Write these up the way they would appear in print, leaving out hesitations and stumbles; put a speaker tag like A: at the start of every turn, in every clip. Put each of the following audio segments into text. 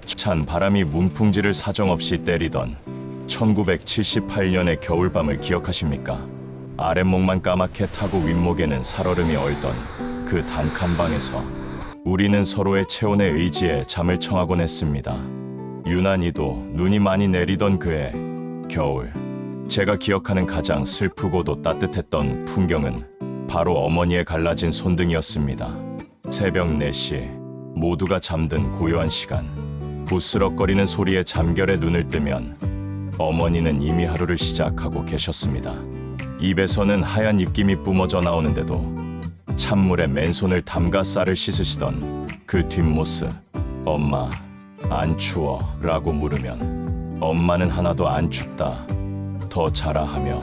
A: 찬 바람이 문풍지를 사정없이 때리던 1978년의 겨울밤을 기억하십니까? 아랫목만 까맣게 타고 윗목에는 살얼음이 얼던 그 단칸 방에서 우리는 서로의 체온에 의지해 잠을 청하곤 했습니다. 유난히도 눈이 많이 내리던 그해 겨울, 제가 기억하는 가장 슬프고도 따뜻했던 풍경은 바로 어머니의 갈라진 손등이었습니다. 새벽 4시, 모두가 잠든 고요한 시간, 부스럭거리는 소리에 잠결에 눈을 뜨면 어머니는 이미 하루를 시작하고 계셨습니다. 입에서는 하얀 입김이 뿜어져 나오는데도 찬물에 맨손을 담가 쌀을 씻으시던 그 뒷모습. 엄마, 안 추워? 라고 물으면 엄마는 하나도 안 춥다, 더 자라 하며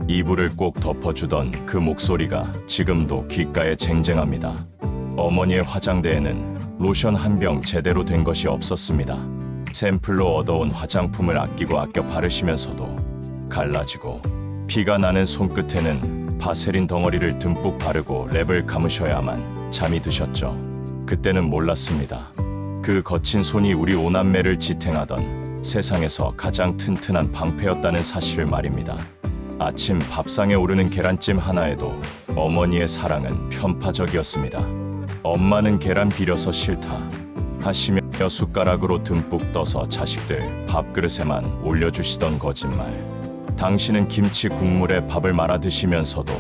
A: 이불을 꼭 덮어주던 그 목소리가 지금도 귓가에 쟁쟁합니다. 어머니의 화장대에는 로션 한 병 제대로 된 것이 없었습니다. 샘플로 얻어온 화장품을 아끼고 아껴 바르시면서도 갈라지고 피가 나는 손끝에는 바세린 덩어리를 듬뿍 바르고 랩을 감으셔야만 잠이 드셨죠. 그때는 몰랐습니다. 그 거친 손이 우리 오남매를 지탱하던 세상에서 가장 튼튼한 방패였다는 사실을 말입니다. 아침 밥상에 오르는 계란찜 하나에도 어머니의 사랑은 편파적이었습니다. 엄마는 계란 비려서 싫다 하시며 숟가락으로 듬뿍 떠서 자식들 밥그릇에만 올려주시던 거짓말. 당신은 김치 국물에 밥을 말아 드시면서도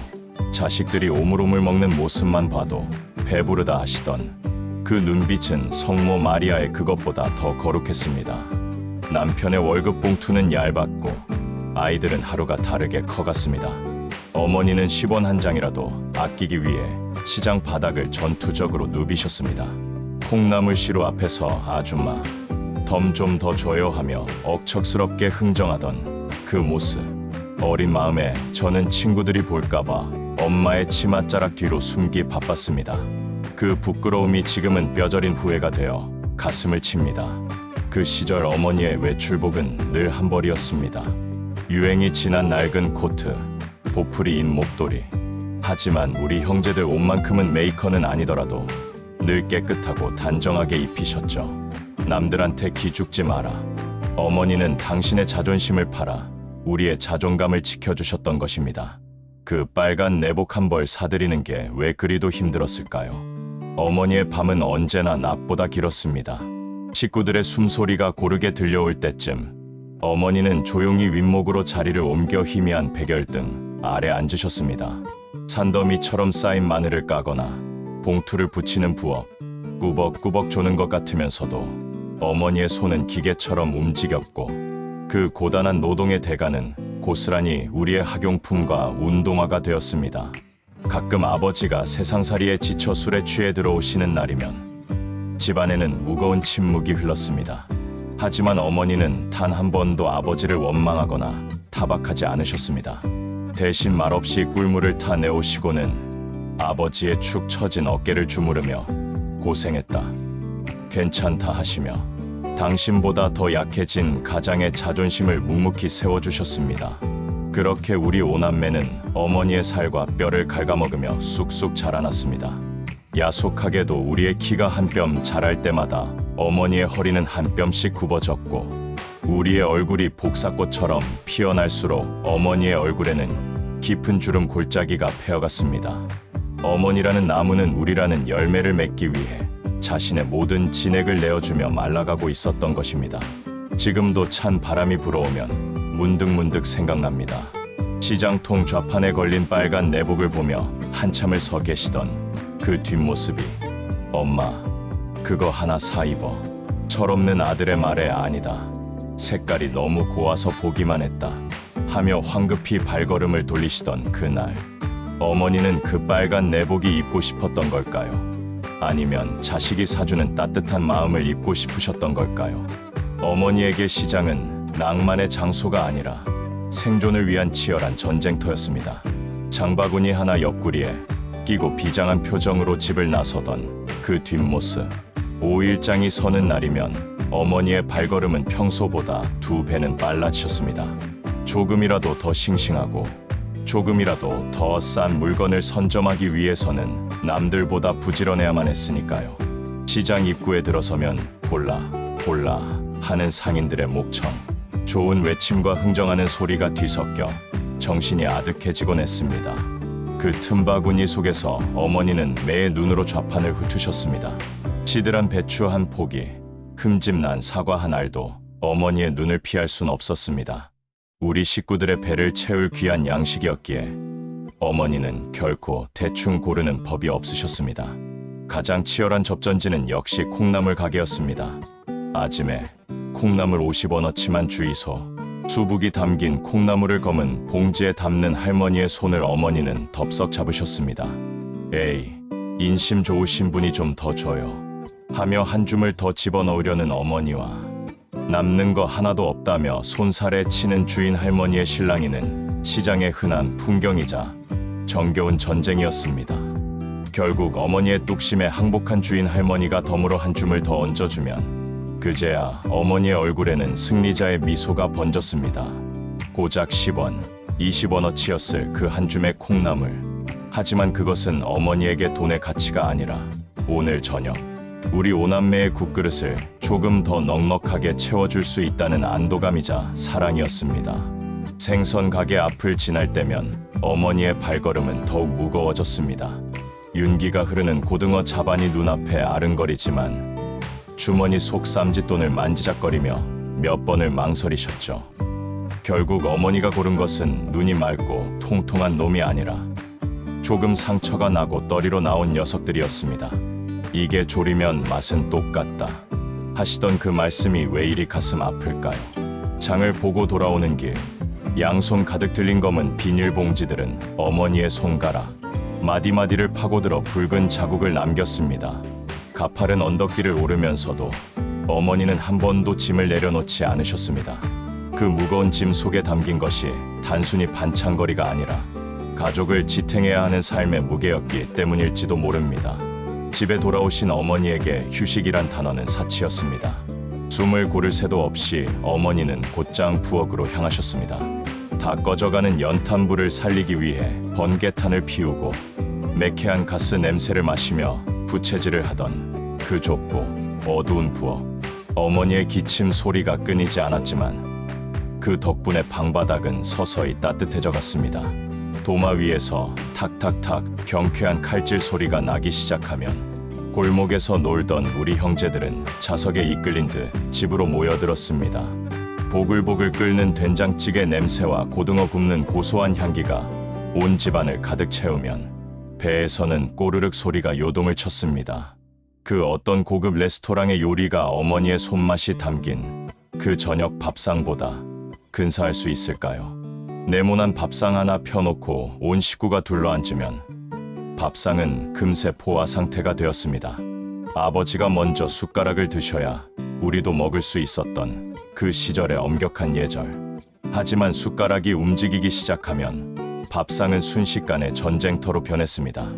A: 자식들이 오물오물 먹는 모습만 봐도 배부르다 하시던 그 눈빛은 성모 마리아의 그것보다 더 거룩했습니다. 남편의 월급 봉투는 얇았고 아이들은 하루가 다르게 커갔습니다. 어머니는 10원 한 장이라도 아끼기 위해 시장 바닥을 전투적으로 누비셨습니다. 콩나물 시루 앞에서 아줌마, 덤 좀 더 줘요 하며 억척스럽게 흥정하던 그 모습. 어린 마음에 저는 친구들이 볼까봐 엄마의 치맛자락 뒤로 숨기 바빴습니다. 그 부끄러움이 지금은 뼈저린 후회가 되어 가슴을 칩니다. 그 시절 어머니의 외출복은 늘 한 벌이었습니다. 유행이 지난 낡은 코트, 보풀이인 목도리. 하지만 우리 형제들 옷만큼은 메이커는 아니더라도 늘 깨끗하고 단정하게 입히셨죠. 남들한테 기죽지 마라. 어머니는 당신의 자존심을 팔아 우리의 자존감을 지켜주셨던 것입니다. 그 빨간 내복 한 벌 사드리는 게 왜 그리도 힘들었을까요? 어머니의 밤은 언제나 낮보다 길었습니다. 식구들의 숨소리가 고르게 들려올 때쯤 어머니는 조용히 윗목으로 자리를 옮겨 희미한 백열등 아래 앉으셨습니다. 산더미처럼 쌓인 마늘을 까거나 봉투를 붙이는 부엌, 꾸벅꾸벅 조는 것 같으면서도 어머니의 손은 기계처럼 움직였고 그 고단한 노동의 대가는 고스란히 우리의 학용품과 운동화가 되었습니다. 가끔 아버지가 세상살이에 지쳐 술에 취해 들어오시는 날이면 집안에는 무거운 침묵이 흘렀습니다. 하지만 어머니는 단 한 번도 아버지를 원망하거나 타박하지 않으셨습니다. 대신 말없이 꿀물을 타 내오시고는 아버지의 축 처진 어깨를 주무르며 고생했다, 괜찮다 하시며 당신보다 더 약해진 가장의 자존심을 묵묵히 세워주셨습니다. 그렇게 우리 오남매는 어머니의 살과 뼈를 갉아먹으며 쑥쑥 자라났습니다. 야속하게도 우리의 키가 한 뼘 자랄 때마다 어머니의 허리는 한 뼘씩 굽어졌고 우리의 얼굴이 복사꽃처럼 피어날수록 어머니의 얼굴에는 깊은 주름 골짜기가 패어갔습니다. 어머니라는 나무는 우리라는 열매를 맺기 위해 자신의 모든 진액을 내어주며 말라가고 있었던 것입니다. 지금도 찬 바람이 불어오면 문득문득 생각납니다. 시장통 좌판에 걸린 빨간 내복을 보며 한참을 서 계시던 그 뒷모습이. 엄마, 그거 하나 사 입어. 철없는 아들의 말에 아니다, 색깔이 너무 고와서 보기만 했다 하며 황급히 발걸음을 돌리시던 그날, 어머니는 그 빨간 내복이 입고 싶었던 걸까요? 아니면 자식이 사주는 따뜻한 마음을 입고 싶으셨던 걸까요? 어머니에게 시장은 낭만의 장소가 아니라 생존을 위한 치열한 전쟁터였습니다. 장바구니 하나 옆구리에 끼고 비장한 표정으로 집을 나서던 그 뒷모습. 5일장이 서는 날이면 어머니의 발걸음은 평소보다 2배는 빨라지셨습니다. 조금이라도 더 싱싱하고 조금이라도 더 싼 물건을 선점하기 위해서는 남들보다 부지런해야만 했으니까요. 시장 입구에 들어서면 골라 골라 하는 상인들의 목청, 좋은 외침과 흥정하는 소리가 뒤섞여 정신이 아득해지곤 했습니다. 그 틈바구니 속에서 어머니는 매의 눈으로 좌판을 훑으셨습니다. 시들한 배추 한 포기, 흠집난 사과 한 알도 어머니의 눈을 피할 순 없었습니다. 우리 식구들의 배를 채울 귀한 양식이었기에 어머니는 결코 대충 고르는 법이 없으셨습니다. 가장 치열한 접전지는 역시 콩나물 가게였습니다. 아침에 콩나물 50원어치만 주이소. 수북이 담긴 콩나물을 검은 봉지에 담는 할머니의 손을 어머니는 덥석 잡으셨습니다. 에이, 인심 좋으신 분이 좀 더 줘요. 하며 한 줌을 더 집어넣으려는 어머니와 남는 거 하나도 없다며 손살에 치는 주인 할머니의 실랑이는 시장의 흔한 풍경이자 정겨운 전쟁이었습니다. 결국 어머니의 뚝심에 항복한 주인 할머니가 덤으로 한 줌을 더 얹어주면 그제야 어머니의 얼굴에는 승리자의 미소가 번졌습니다. 고작 10원, 20원어치였을 그 한 줌의 콩나물. 하지만 그것은 어머니에게 돈의 가치가 아니라 오늘 저녁 우리 오남매의 국그릇을 조금 더 넉넉하게 채워줄 수 있다는 안도감이자 사랑이었습니다. 생선 가게 앞을 지날 때면 어머니의 발걸음은 더욱 무거워졌습니다. 윤기가 흐르는 고등어 자반이 눈앞에 아른거리지만 주머니 속 쌈짓돈을 만지작거리며 몇 번을 망설이셨죠. 결국 어머니가 고른 것은 눈이 맑고 통통한 놈이 아니라 조금 상처가 나고 떠리로 나온 녀석들이었습니다. 이게 조리면 맛은 똑같다 하시던 그 말씀이 왜 이리 가슴 아플까요? 장을 보고 돌아오는 길, 양손 가득 들린 검은 비닐봉지들은 어머니의 손가락 마디마디를 파고들어 붉은 자국을 남겼습니다. 가파른 언덕길을 오르면서도 어머니는 한 번도 짐을 내려놓지 않으셨습니다. 그 무거운 짐 속에 담긴 것이 단순히 반찬거리가 아니라 가족을 지탱해야 하는 삶의 무게였기 때문일지도 모릅니다. 집에 돌아오신 어머니에게 휴식이란 단어는 사치였습니다. 숨을 고를 새도 없이 어머니는 곧장 부엌으로 향하셨습니다. 다 꺼져가는 연탄불을 살리기 위해 번개탄을 피우고 매캐한 가스 냄새를 마시며 부채질을 하던 그 좁고 어두운 부엌. 어머니의 기침 소리가 끊이지 않았지만 그 덕분에 방바닥은 서서히 따뜻해져 갔습니다. 도마 위에서 탁탁탁 경쾌한 칼질 소리가 나기 시작하면 골목에서 놀던 우리 형제들은 자석에 이끌린 듯 집으로 모여들었습니다. 보글보글 끓는 된장찌개 냄새와 고등어 굽는 고소한 향기가 온 집안을 가득 채우면 배에서는 꼬르륵 소리가 요동을 쳤습니다. 그 어떤 고급 레스토랑의 요리가 어머니의 손맛이 담긴 그 저녁 밥상보다 근사할 수 있을까요? 네모난 밥상 하나 펴놓고 온 식구가 둘러앉으면 밥상은 금세 포화 상태가 되었습니다. 아버지가 먼저 숟가락을 드셔야 우리도 먹을 수 있었던 그 시절의 엄격한 예절. 하지만 숟가락이 움직이기 시작하면 밥상은 순식간에 전쟁터로 변했습니다.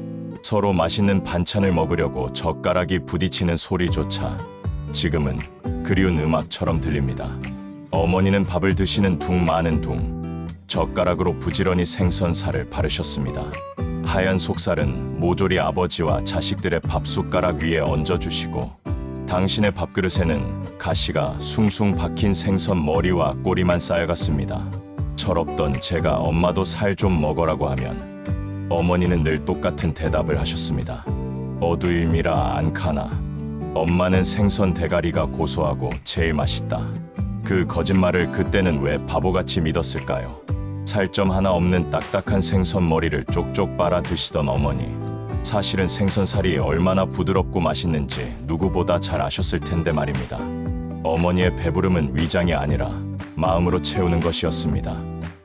A: 서로 맛있는 반찬을 먹으려고 젓가락이 부딪히는 소리조차 지금은 그리운 음악처럼 들립니다. 어머니는 밥을 드시는 둥 마는 둥 젓가락으로 부지런히 생선살을 바르셨습니다. 하얀 속살은 모조리 아버지와 자식들의 밥숟가락 위에 얹어주시고 당신의 밥그릇에는 가시가 숭숭 박힌 생선 머리와 꼬리만 쌓여갔습니다. 철없던 제가 엄마도 살 좀 먹어라고 하면 어머니는 늘 똑같은 대답을 하셨습니다. 어두임이라 안 카나. 엄마는 생선 대가리가 고소하고 제일 맛있다. 그 거짓말을 그때는 왜 바보같이 믿었을까요? 살점 하나 없는 딱딱한 생선 머리를 쪽쪽 빨아 드시던 어머니. 사실은 생선살이 얼마나 부드럽고 맛있는지 누구보다 잘 아셨을 텐데 말입니다. 어머니의 배부름은 위장이 아니라 마음으로 채우는 것이었습니다.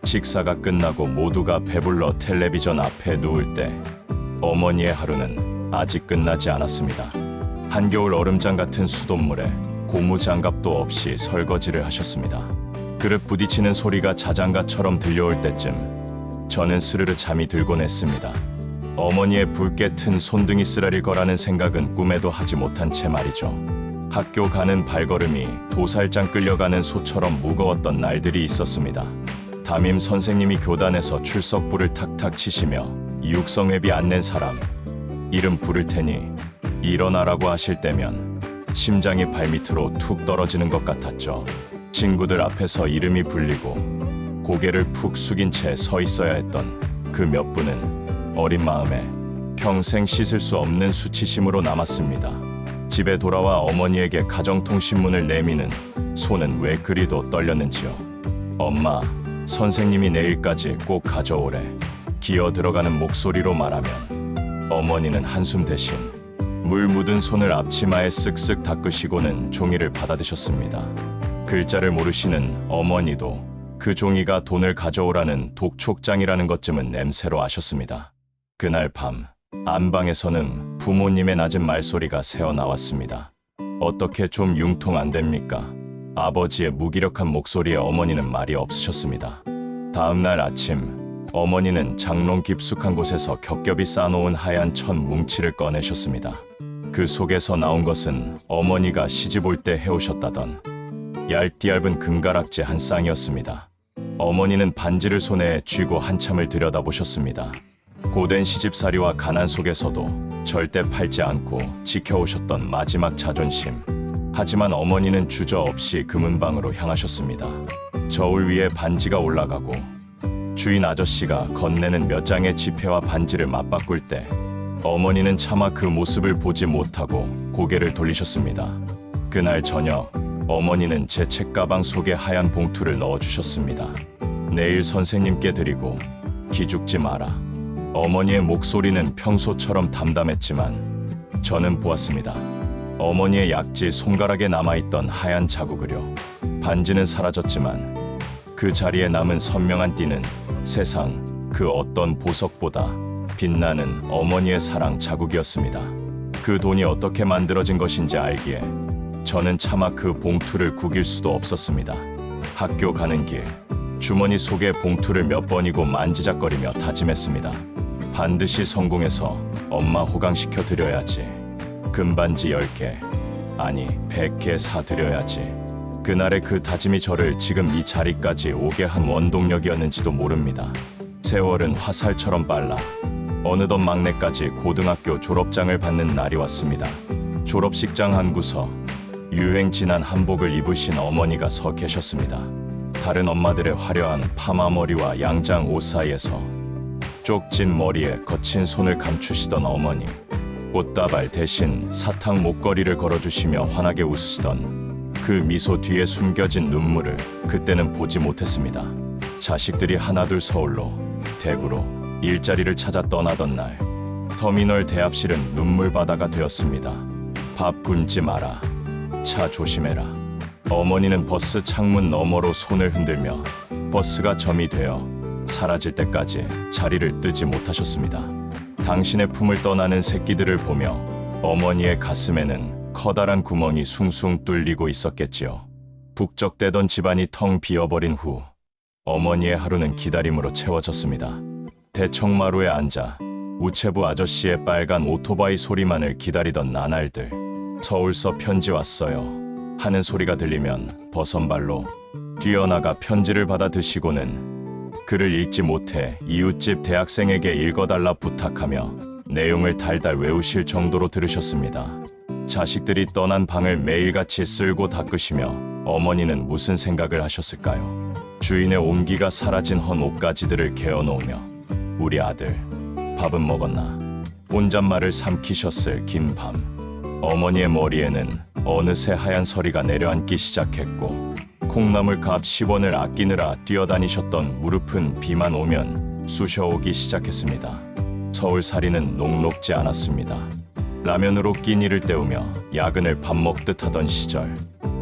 A: 식사가 끝나고 모두가 배불러 텔레비전 앞에 누울 때 어머니의 하루는 아직 끝나지 않았습니다. 한겨울 얼음장 같은 수돗물에 고무장갑도 없이 설거지를 하셨습니다. 그릇 부딪히는 소리가 자장가처럼 들려올 때쯤 저는 스르르 잠이 들곤 했습니다. 어머니의 붉게 튼 손등이 쓰라릴 거라는 생각은 꿈에도 하지 못한 채 말이죠. 학교 가는 발걸음이 도살장 끌려가는 소처럼 무거웠던 날들이 있었습니다. 담임 선생님이 교단에서 출석부를 탁탁 치시며 육성회비 안 낸 사람 이름 부를 테니 일어나라고 하실 때면 심장이 발밑으로 툭 떨어지는 것 같았죠. 친구들 앞에서 이름이 불리고 고개를 푹 숙인 채 서 있어야 했던 그 몇 분은 어린 마음에 평생 씻을 수 없는 수치심으로 남았습니다. 집에 돌아와 어머니에게 가정통신문을 내미는 손은 왜 그리도 떨렸는지요. 엄마, 선생님이 내일까지 꼭 가져오래. 기어 들어가는 목소리로 말하면 어머니는 한숨 대신 물 묻은 손을 앞치마에 쓱쓱 닦으시고는 종이를 받아드셨습니다. 글자를 모르시는 어머니도 그 종이가 돈을 가져오라는 독촉장이라는 것쯤은 냄새로 아셨습니다. 그날 밤 안방에서는 부모님의 낮은 말소리가 새어나왔습니다. 어떻게 좀 융통 안 됩니까? 아버지의 무기력한 목소리에 어머니는 말이 없으셨습니다. 다음 날 아침 어머니는 장롱 깊숙한 곳에서 겹겹이 쌓아놓은 하얀 천 뭉치를 꺼내셨습니다. 그 속에서 나온 것은 어머니가 시집 올 때 해오셨다던 얇디얇은 금가락지 한 쌍이었습니다. 어머니는 반지를 손에 쥐고 한참을 들여다보셨습니다. 고된 시집살이와 가난 속에서도 절대 팔지 않고 지켜오셨던 마지막 자존심. 하지만 어머니는 주저없이 금은방으로 향하셨습니다. 저울 위에 반지가 올라가고 주인 아저씨가 건네는 몇 장의 지폐와 반지를 맞바꿀 때 어머니는 차마 그 모습을 보지 못하고 고개를 돌리셨습니다. 그날 저녁 어머니는 제 책가방 속에 하얀 봉투를 넣어주셨습니다. 내일 선생님께 드리고 기죽지 마라. 어머니의 목소리는 평소처럼 담담했지만 저는 보았습니다. 어머니의 약지 손가락에 남아있던 하얀 자국을요. 반지는 사라졌지만 그 자리에 남은 선명한 띠는 세상 그 어떤 보석보다 빛나는 어머니의 사랑 자국이었습니다. 그 돈이 어떻게 만들어진 것인지 알기에 저는 차마 그 봉투를 구길 수도 없었습니다. 학교 가는 길 주머니 속에 봉투를 몇 번이고 만지작거리며 다짐했습니다. 반드시 성공해서 엄마 호강시켜 드려야지. 금반지 10개, 아니 100개 사드려야지. 그날의 그 다짐이 저를 지금 이 자리까지 오게 한 원동력이었는지도 모릅니다. 세월은 화살처럼 빨라 어느덧 막내까지 고등학교 졸업장을 받는 날이 왔습니다. 졸업식장 한 구석, 유행 지난 한복을 입으신 어머니가 서 계셨습니다. 다른 엄마들의 화려한 파마 머리와 양장 옷 사이에서 쪽진 머리에 거친 손을 감추시던 어머니, 꽃다발 대신 사탕 목걸이를 걸어주시며 환하게 웃으시던 그 미소 뒤에 숨겨진 눈물을 그때는 보지 못했습니다. 자식들이 하나둘 서울로, 대구로 일자리를 찾아 떠나던 날 터미널 대합실은 눈물바다가 되었습니다. 밥 굶지 마라. 차 조심해라. 어머니는 버스 창문 너머로 손을 흔들며 버스가 점이 되어 사라질 때까지 자리를 뜨지 못하셨습니다. 당신의 품을 떠나는 새끼들을 보며 어머니의 가슴에는 커다란 구멍이 숭숭 뚫리고 있었겠지요. 북적대던 집안이 텅 비어버린 후 어머니의 하루는 기다림으로 채워졌습니다. 대청마루에 앉아 우체부 아저씨의 빨간 오토바이 소리만을 기다리던 나날들. 서울서 편지 왔어요 하는 소리가 들리면 버선발로 뛰어나가 편지를 받아 드시고는 글을 읽지 못해 이웃집 대학생에게 읽어달라 부탁하며 내용을 달달 외우실 정도로 들으셨습니다. 자식들이 떠난 방을 매일같이 쓸고 닦으시며 어머니는 무슨 생각을 하셨을까요? 주인의 온기가 사라진 헌 옷가지들을 개어놓으며 우리 아들 밥은 먹었나? 혼잣말을 삼키셨을 긴 밤. 어머니의 머리에는 어느새 하얀 서리가 내려앉기 시작했고 콩나물 값 10원을 아끼느라 뛰어다니셨던 무릎은 비만 오면 쑤셔오기 시작했습니다. 서울살이는 녹록지 않았습니다. 라면으로 끼니를 때우며 야근을 밥 먹듯 하던 시절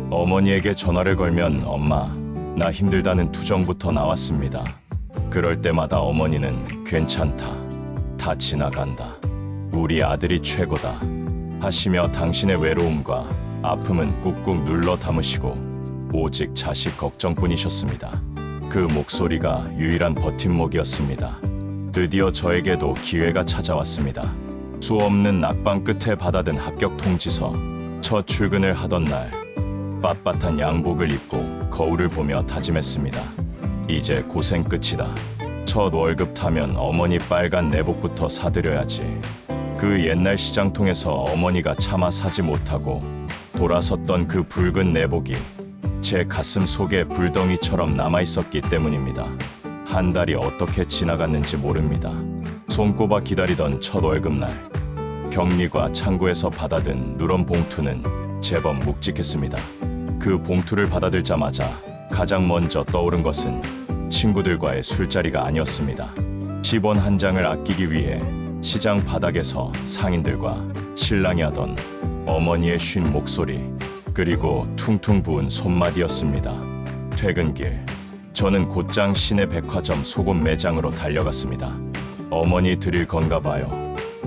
A: 어머니에게 전화를 걸면 엄마, 나 힘들다는 투정부터 나왔습니다. 그럴 때마다 어머니는 괜찮다, 다 지나간다, 우리 아들이 최고다 하시며 당신의 외로움과 아픔은 꾹꾹 눌러 담으시고 오직 자식 걱정뿐이셨습니다. 그 목소리가 유일한 버팀목이었습니다. 드디어 저에게도 기회가 찾아왔습니다. 수없는 낙방 끝에 받아든 합격 통지서. 첫 출근을 하던 날 빳빳한 양복을 입고 거울을 보며 다짐했습니다. 이제 고생 끝이다. 첫 월급 타면 어머니 빨간 내복부터 사드려야지. 그 옛날 시장통에서 어머니가 차마 사지 못하고 돌아섰던 그 붉은 내복이 제 가슴 속에 불덩이처럼 남아있었기 때문입니다. 한 달이 어떻게 지나갔는지 모릅니다. 손꼽아 기다리던 첫 월급날, 격리과 창구에서 받아든 누런 봉투는 제법 묵직했습니다. 그 봉투를 받아들자마자 가장 먼저 떠오른 것은 친구들과의 술자리가 아니었습니다. 10원 한 장을 아끼기 위해 시장 바닥에서 상인들과 실랑이 하던 어머니의 쉰 목소리, 그리고 퉁퉁 부은 손마디였습니다. 퇴근길, 저는 곧장 시내 백화점 소금 매장으로 달려갔습니다. 어머니 드릴 건가 봐요.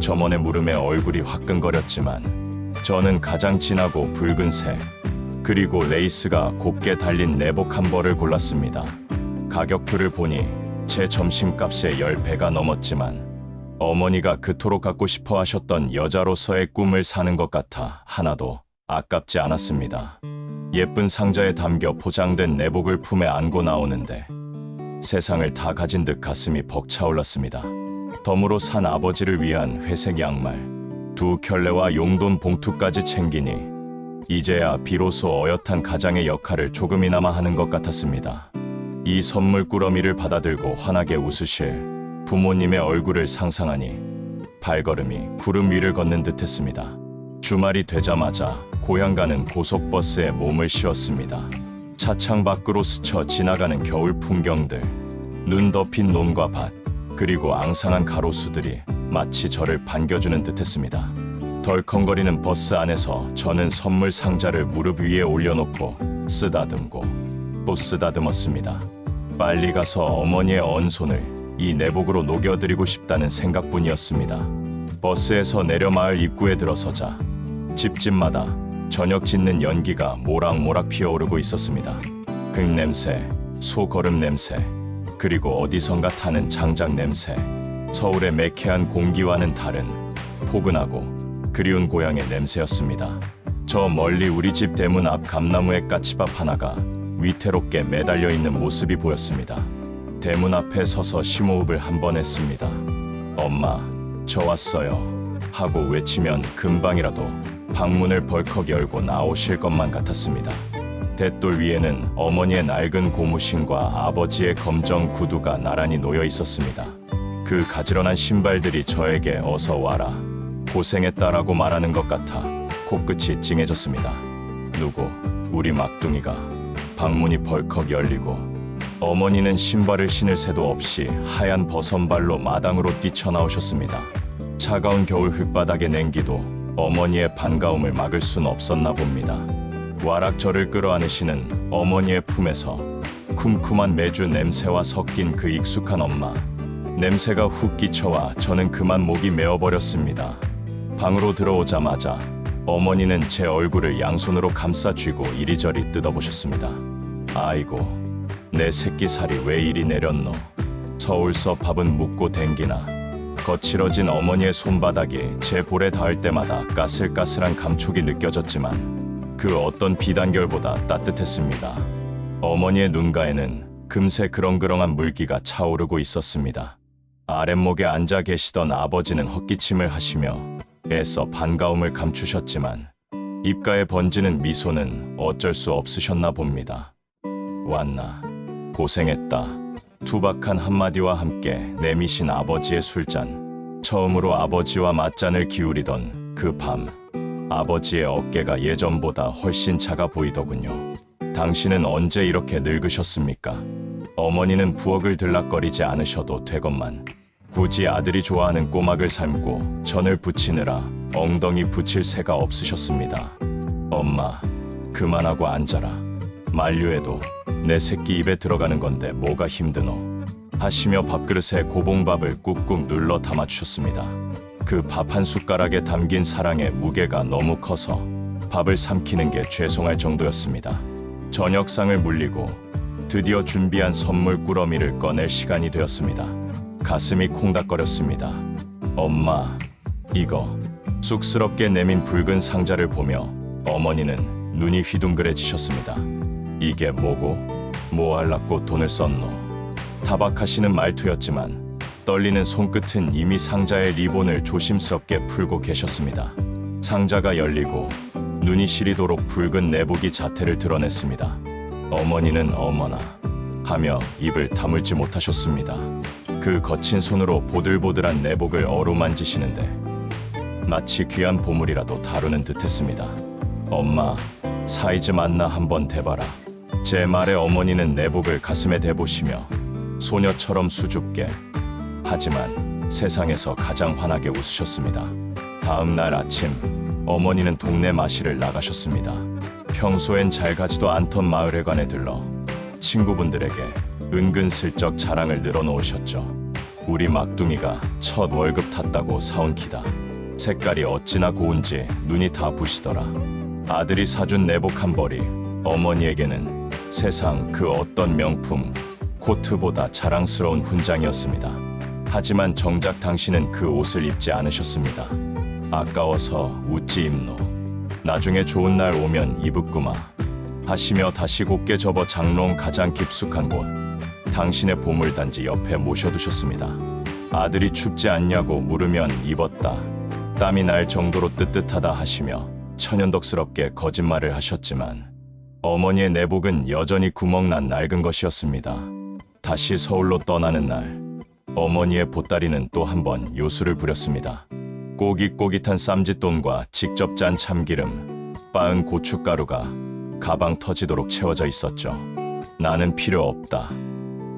A: 점원의 물음에 얼굴이 화끈거렸지만 저는 가장 진하고 붉은색, 그리고 레이스가 곱게 달린 내복 한 벌을 골랐습니다. 가격표를 보니 제 점심값의 10배가 넘었지만 어머니가 그토록 갖고 싶어 하셨던 여자로서의 꿈을 사는 것 같아 하나도 아깝지 않았습니다. 예쁜 상자에 담겨 포장된 내복을 품에 안고 나오는데 세상을 다 가진 듯 가슴이 벅차올랐습니다. 덤으로 산 아버지를 위한 회색 양말, 2켤레와 용돈 봉투까지 챙기니 이제야 비로소 어엿한 가장의 역할을 조금이나마 하는 것 같았습니다. 이 선물 꾸러미를 받아들고 환하게 웃으실 부모님의 얼굴을 상상하니 발걸음이 구름 위를 걷는 듯했습니다. 주말이 되자마자 고향 가는 고속버스에 몸을 씌웠습니다. 차창 밖으로 스쳐 지나가는 겨울 풍경들, 눈 덮인 논과 밭, 그리고 앙상한 가로수들이 마치 저를 반겨주는 듯했습니다. 덜컹거리는 버스 안에서 저는 선물 상자를 무릎 위에 올려놓고 쓰다듬고 또 쓰다듬었습니다. 빨리 가서 어머니의 언 손을 이 내복으로 녹여드리고 싶다는 생각뿐이었습니다. 버스에서 내려 마을 입구에 들어서자 집집마다 저녁 짓는 연기가 모락모락 피어오르고 있었습니다. 흙냄새, 소거름 냄새, 그리고 어디선가 타는 장작 냄새, 서울의 매캐한 공기와는 다른 포근하고 그리운 고향의 냄새였습니다. 저 멀리 우리 집 대문 앞 감나무에 까치밥 하나가 위태롭게 매달려 있는 모습이 보였습니다. 대문 앞에 서서 심호흡을 한 번 했습니다. 엄마, 저 왔어요 하고 외치면 금방이라도 방문을 벌컥 열고 나오실 것만 같았습니다. 대돌 위에는 어머니의 낡은 고무신과 아버지의 검정 구두가 나란히 놓여 있었습니다. 그 가지런한 신발들이 저에게 어서 와라, 고생했다라고 말하는 것 같아 코끝이 찡해졌습니다. 누구? 우리 막둥이가. 방문이 벌컥 열리고 어머니는 신발을 신을 새도 없이 하얀 버선발로 마당으로 뛰쳐나오셨습니다. 차가운 겨울 흙바닥의 냉기도 어머니의 반가움을 막을 순 없었나 봅니다. 와락 저를 끌어안으시는 어머니의 품에서 쿰쿰한 메주 냄새와 섞인 그 익숙한 엄마, 냄새가 훅 끼쳐와 저는 그만 목이 메어버렸습니다. 방으로 들어오자마자 어머니는 제 얼굴을 양손으로 감싸 쥐고 이리저리 뜯어보셨습니다. 아이고, 내 새끼 살이 왜 이리 내렸노. 서울서 밥은 묻고 댕기나. 거칠어진 어머니의 손바닥이 제 볼에 닿을 때마다 까슬까슬한 감촉이 느껴졌지만 그 어떤 비단결보다 따뜻했습니다. 어머니의 눈가에는 금세 그렁그렁한 물기가 차오르고 있었습니다. 아랫목에 앉아 계시던 아버지는 헛기침을 하시며 애써 반가움을 감추셨지만 입가에 번지는 미소는 어쩔 수 없으셨나 봅니다. 왔나, 고생했다. 투박한 한마디와 함께 내미신 아버지의 술잔. 처음으로 아버지와 맞잔을 기울이던 그 밤, 아버지의 어깨가 예전보다 훨씬 작아 보이더군요. 당신은 언제 이렇게 늙으셨습니까? 어머니는 부엌을 들락거리지 않으셔도 되건만 굳이 아들이 좋아하는 꼬막을 삶고 전을 부치느라 엉덩이 붙일 새가 없으셨습니다. 엄마, 그만하고 앉아라. 만류해도 내 새끼 입에 들어가는 건데 뭐가 힘드노? 하시며 밥그릇에 고봉밥을 꾹꾹 눌러 담아주셨습니다. 그 밥 한 숟가락에 담긴 사랑의 무게가 너무 커서 밥을 삼키는 게 죄송할 정도였습니다. 저녁상을 물리고 드디어 준비한 선물 꾸러미를 꺼낼 시간이 되었습니다. 가슴이 콩닥거렸습니다. 엄마, 이거. 쑥스럽게 내민 붉은 상자를 보며 어머니는 눈이 휘둥그레지셨습니다. 이게 뭐고? 뭐 할라고 돈을 썼노? 타박하시는 말투였지만 떨리는 손끝은 이미 상자의 리본을 조심스럽게 풀고 계셨습니다. 상자가 열리고 눈이 시리도록 붉은 내복이 자태를 드러냈습니다. 어머니는 어머나 하며 입을 다물지 못하셨습니다. 그 거친 손으로 보들보들한 내복을 어루만지시는데 마치 귀한 보물이라도 다루는 듯했습니다. 엄마, 사이즈 맞나 한번 대봐라. 제 말에 어머니는 내복을 가슴에 대보시며 소녀처럼 수줍게 하지만 세상에서 가장 환하게 웃으셨습니다. 다음 날 아침 어머니는 동네 마실을 나가셨습니다. 평소엔 잘 가지도 않던 마을회관에 들러 친구분들에게 은근슬쩍 자랑을 늘어놓으셨죠. 우리 막둥이가 첫 월급 탔다고 사온 키다. 색깔이 어찌나 고운지 눈이 다 부시더라. 아들이 사준 내복 한 벌이 어머니에게는 세상 그 어떤 명품 코트보다 자랑스러운 훈장이었습니다. 하지만 정작 당신은 그 옷을 입지 않으셨습니다. 아까워서 웃지 입노. 나중에 좋은 날 오면 입읍구마 하시며 다시 곱게 접어 장롱 가장 깊숙한 곳 당신의 보물단지 옆에 모셔두셨습니다. 아들이 춥지 않냐고 물으면 입었다. 땀이 날 정도로 뜨뜻하다 하시며 천연덕스럽게 거짓말을 하셨지만 어머니의 내복은 여전히 구멍난 낡은 것이었습니다. 다시 서울로 떠나는 날 어머니의 보따리는 또 한 번 요술을 부렸습니다. 꼬깃꼬깃한 쌈짓돈과 직접 짠 참기름, 빻은 고춧가루가 가방 터지도록 채워져 있었죠. 나는 필요 없다.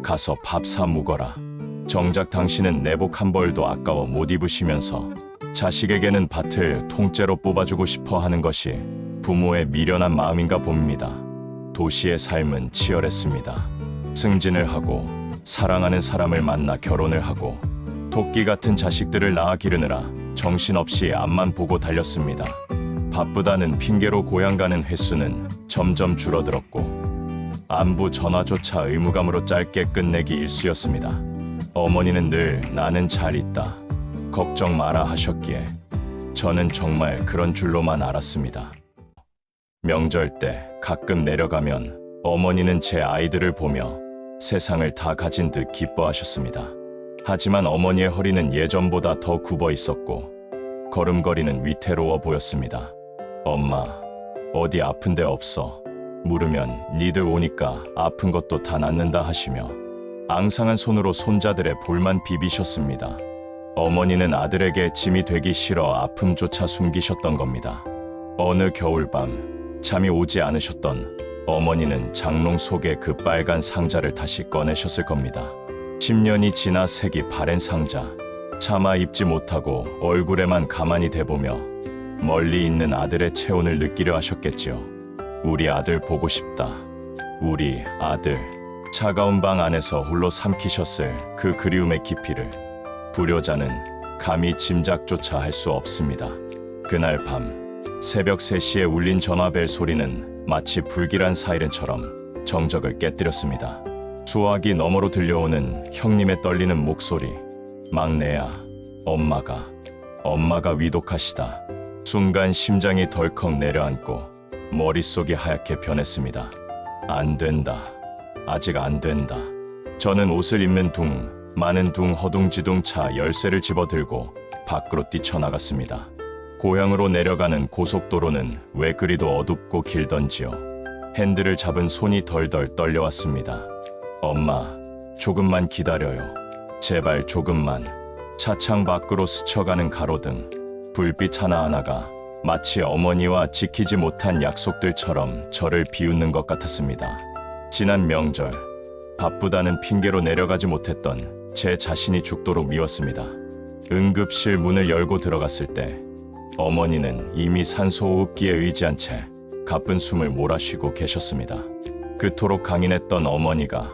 A: 가서 밥 사 묵어라. 정작 당신은 내복 한 벌도 아까워 못 입으시면서 자식에게는 밭을 통째로 뽑아주고 싶어 하는 것이 부모의 미련한 마음인가 봅니다. 도시의 삶은 치열했습니다. 승진을 하고 사랑하는 사람을 만나 결혼을 하고 토끼 같은 자식들을 낳아 기르느라 정신없이 앞만 보고 달렸습니다. 바쁘다는 핑계로 고향 가는 횟수는 점점 줄어들었고 안부 전화조차 의무감으로 짧게 끝내기 일쑤였습니다. 어머니는 늘 나는 잘 있다. 걱정 마라 하셨기에 저는 정말 그런 줄로만 알았습니다. 명절 때 가끔 내려가면 어머니는 제 아이들을 보며 세상을 다 가진 듯 기뻐하셨습니다. 하지만 어머니의 허리는 예전보다 더 굽어 있었고 걸음걸이는 위태로워 보였습니다. 엄마, 어디 아픈 데 없어? 물으면 니들 오니까 아픈 것도 다 낫는다 하시며 앙상한 손으로 손자들의 볼만 비비셨습니다. 어머니는 아들에게 짐이 되기 싫어 아픔조차 숨기셨던 겁니다. 어느 겨울밤 잠이 오지 않으셨던 어머니는 장롱 속에 그 빨간 상자를 다시 꺼내셨을 겁니다. 10년이 지나 색이 바랜 상자. 차마 입지 못하고 얼굴에만 가만히 대보며 멀리 있는 아들의 체온을 느끼려 하셨겠지요. 우리 아들 보고 싶다. 우리 아들. 차가운 방 안에서 홀로 삼키셨을 그 그리움의 깊이를 불효자는 감히 짐작조차 할 수 없습니다. 그날 밤 새벽 3시에 울린 전화벨 소리는 마치 불길한 사이렌처럼 정적을 깨뜨렸습니다. 수화기 너머로 들려오는 형님의 떨리는 목소리. 막내야, 엄마가 위독하시다. 순간 심장이 덜컥 내려앉고 머릿속이 하얗게 변했습니다. 안 된다. 아직 안 된다. 저는 옷을 입는 둥, 많은 둥 허둥지둥 차 열쇠를 집어들고 밖으로 뛰쳐나갔습니다. 고향으로 내려가는 고속도로는 왜 그리도 어둡고 길던지요. 핸들을 잡은 손이 덜덜 떨려왔습니다. 엄마, 조금만 기다려요. 제발 조금만. 차창 밖으로 스쳐가는 가로등, 불빛 하나하나가 마치 어머니와 지키지 못한 약속들처럼 저를 비웃는 것 같았습니다. 지난 명절, 바쁘다는 핑계로 내려가지 못했던 제 자신이 죽도록 미웠습니다. 응급실 문을 열고 들어갔을 때 어머니는 이미 산소호흡기에 의지한 채 가쁜 숨을 몰아쉬고 계셨습니다. 그토록 강인했던 어머니가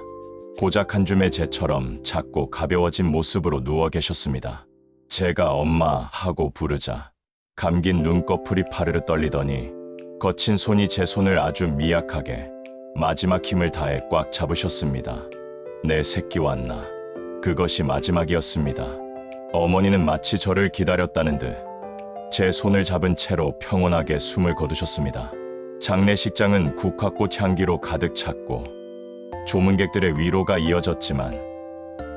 A: 고작 한 줌의 재처럼 작고 가벼워진 모습으로 누워 계셨습니다. 제가 엄마 하고 부르자 감긴 눈꺼풀이 파르르 떨리더니 거친 손이 제 손을 아주 미약하게 마지막 힘을 다해 꽉 잡으셨습니다. 내 새끼 왔나. 그것이 마지막이었습니다. 어머니는 마치 저를 기다렸다는 듯 제 손을 잡은 채로 평온하게 숨을 거두셨습니다. 장례식장은 국화꽃 향기로 가득 찼고 조문객들의 위로가 이어졌지만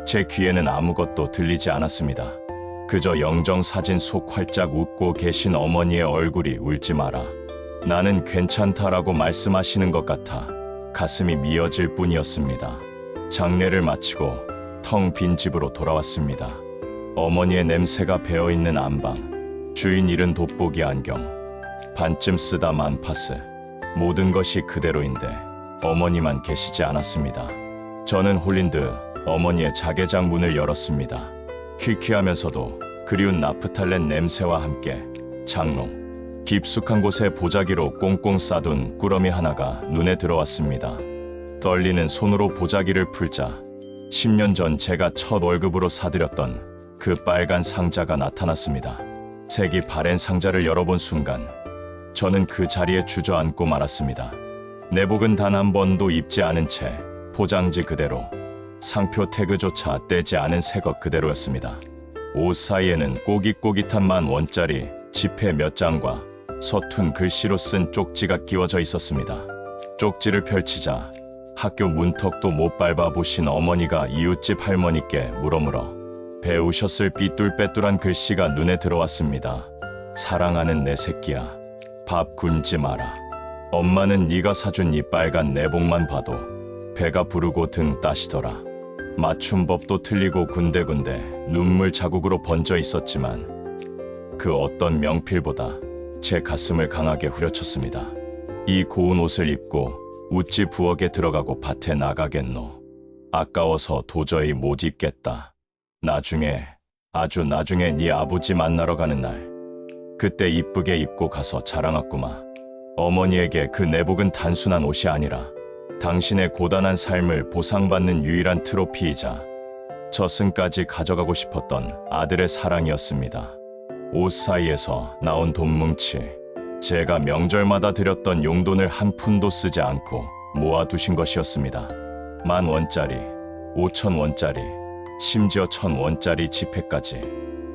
A: 제 귀에는 아무것도 들리지 않았습니다. 그저 영정 사진 속 활짝 웃고 계신 어머니의 얼굴이 울지 마라. 나는 괜찮다라고 말씀하시는 것 같아 가슴이 미어질 뿐이었습니다. 장례를 마치고 텅 빈 집으로 돌아왔습니다. 어머니의 냄새가 배어있는 안방, 주인 잃은 돋보기 안경, 반쯤 쓰다 만 파스, 모든 것이 그대로인데 어머니만 계시지 않았습니다. 저는 홀린 듯 어머니의 자개장 문을 열었습니다. 퀴퀴하면서도 그리운 나프탈렌 냄새와 함께 장롱, 깊숙한 곳에 보자기로 꽁꽁 싸둔 꾸러미 하나가 눈에 들어왔습니다. 떨리는 손으로 보자기를 풀자 10년 전 제가 첫 월급으로 사들였던 그 빨간 상자가 나타났습니다. 색이 바랜 상자를 열어본 순간 저는 그 자리에 주저앉고 말았습니다. 내복은 단 한 번도 입지 않은 채 포장지 그대로, 상표 태그조차 떼지 않은 새것 그대로였습니다. 옷 사이에는 꼬깃꼬깃한 10,000원짜리 지폐 몇 장과 서툰 글씨로 쓴 쪽지가 끼워져 있었습니다. 쪽지를 펼치자 학교 문턱도 못 밟아보신 어머니가 이웃집 할머니께 물어물어 배우셨을 삐뚤빼뚤한 글씨가 눈에 들어왔습니다. 사랑하는 내 새끼야, 밥 굶지 마라. 엄마는 네가 사준 이 빨간 내복만 봐도 배가 부르고 등 따시더라. 맞춤법도 틀리고 군데군데 눈물 자국으로 번져 있었지만 그 어떤 명필보다 제 가슴을 강하게 후려쳤습니다. 이 고운 옷을 입고 우찌 부엌에 들어가고 밭에 나가겠노. 아까워서 도저히 못 입겠다. 나중에, 아주 나중에 네 아버지 만나러 가는 날 그때 이쁘게 입고 가서 자랑하구마. 어머니에게 그 내복은 단순한 옷이 아니라 당신의 고단한 삶을 보상받는 유일한 트로피이자 저승까지 가져가고 싶었던 아들의 사랑이었습니다. 옷 사이에서 나온 돈뭉치, 제가 명절마다 드렸던 용돈을 한 푼도 쓰지 않고 모아두신 것이었습니다. 10,000원짜리, 5,000원짜리, 심지어 1,000원짜리 지폐까지.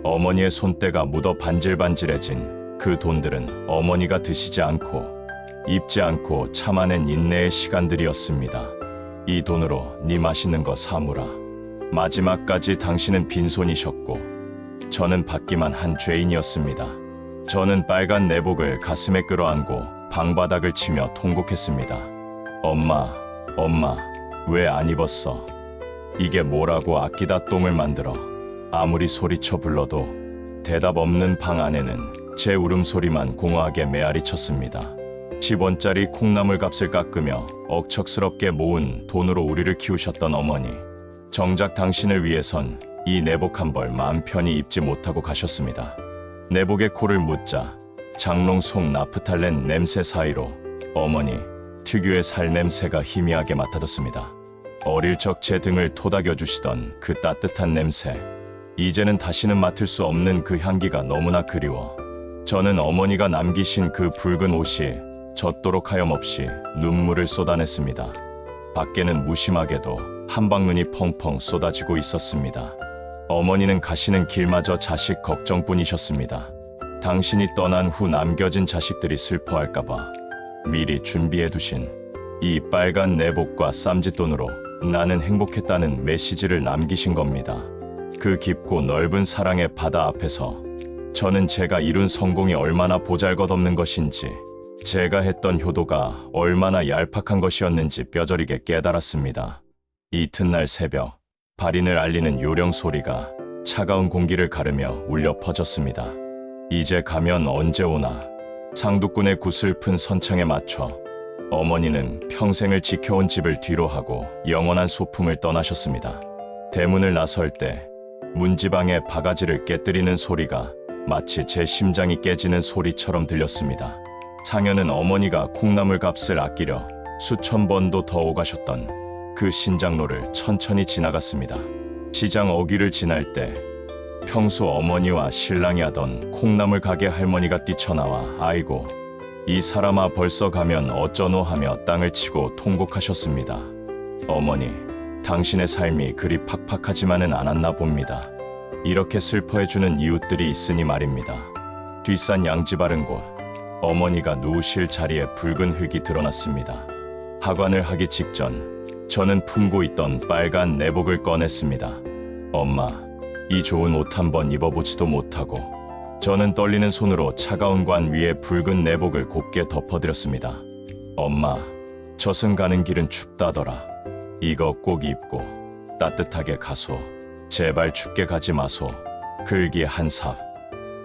A: 어머니의 손때가 묻어 반질반질해진 그 돈들은 어머니가 드시지 않고 입지 않고 참아낸 인내의 시간들이었습니다. 이 돈으로 네 맛있는 거 사무라. 마지막까지 당신은 빈손이셨고 저는 받기만 한 죄인이었습니다. 저는 빨간 내복을 가슴에 끌어안고 방바닥을 치며 통곡했습니다. 엄마, 엄마, 왜 안 입었어? 이게 뭐라고 아끼다 똥을 만들어. 아무리 소리쳐 불러도 대답 없는 방 안에는 제 울음소리만 공허하게 메아리 쳤습니다. 10원짜리 콩나물 값을 깎으며 억척스럽게 모은 돈으로 우리를 키우셨던 어머니. 정작 당신을 위해선 이 내복 한 벌 마음 편히 입지 못하고 가셨습니다. 내복에 코를 묻자 장롱 속 나프탈렌 냄새 사이로 어머니 특유의 살 냄새가 희미하게 맡아졌습니다. 어릴 적 제 등을 토닥여주시던 그 따뜻한 냄새, 이제는 다시는 맡을 수 없는 그 향기가 너무나 그리워 저는 어머니가 남기신 그 붉은 옷이 젖도록 하염없이 눈물을 쏟아냈습니다. 밖에는 무심하게도 한방눈이 펑펑 쏟아지고 있었습니다. 어머니는 가시는 길마저 자식 걱정뿐이셨습니다. 당신이 떠난 후 남겨진 자식들이 슬퍼할까봐 미리 준비해두신 이 빨간 내복과 쌈짓돈으로 나는 행복했다는 메시지를 남기신 겁니다. 그 깊고 넓은 사랑의 바다 앞에서 저는 제가 이룬 성공이 얼마나 보잘것없는 것인지, 제가 했던 효도가 얼마나 얄팍한 것이었는지 뼈저리게 깨달았습니다. 이튿날 새벽, 발인을 알리는 요령 소리가 차가운 공기를 가르며 울려 퍼졌습니다. 이제 가면 언제 오나. 상두꾼의 구슬픈 선창에 맞춰 어머니는 평생을 지켜온 집을 뒤로하고 영원한 소풍을 떠나셨습니다. 대문을 나설 때 문지방의 바가지를 깨뜨리는 소리가 마치 제 심장이 깨지는 소리처럼 들렸습니다. 상여는 어머니가 콩나물 값을 아끼려 수천 번도 더 오가셨던 그 신장로를 천천히 지나갔습니다. 시장 어귀를 지날 때 평소 어머니와 신랑이 하던 콩나물 가게 할머니가 뛰쳐나와 아이고 이 사람아 벌써 가면 어쩌노 하며 땅을 치고 통곡하셨습니다. 어머니, 당신의 삶이 그리 팍팍하지만은 않았나 봅니다. 이렇게 슬퍼해주는 이웃들이 있으니 말입니다. 뒷산 양지 바른 곳, 어머니가 누우실 자리에 붉은 흙이 드러났습니다. 하관을 하기 직전 저는 품고 있던 빨간 내복을 꺼냈습니다. 엄마, 이 좋은 옷 한번 입어보지도 못하고 저는 떨리는 손으로 차가운 관 위에 붉은 내복을 곱게 덮어드렸습니다. 엄마, 저승 가는 길은 춥다더라. 이거 꼭 입고 따뜻하게 가소. 제발 춥게 가지 마소. 글기 한 삽,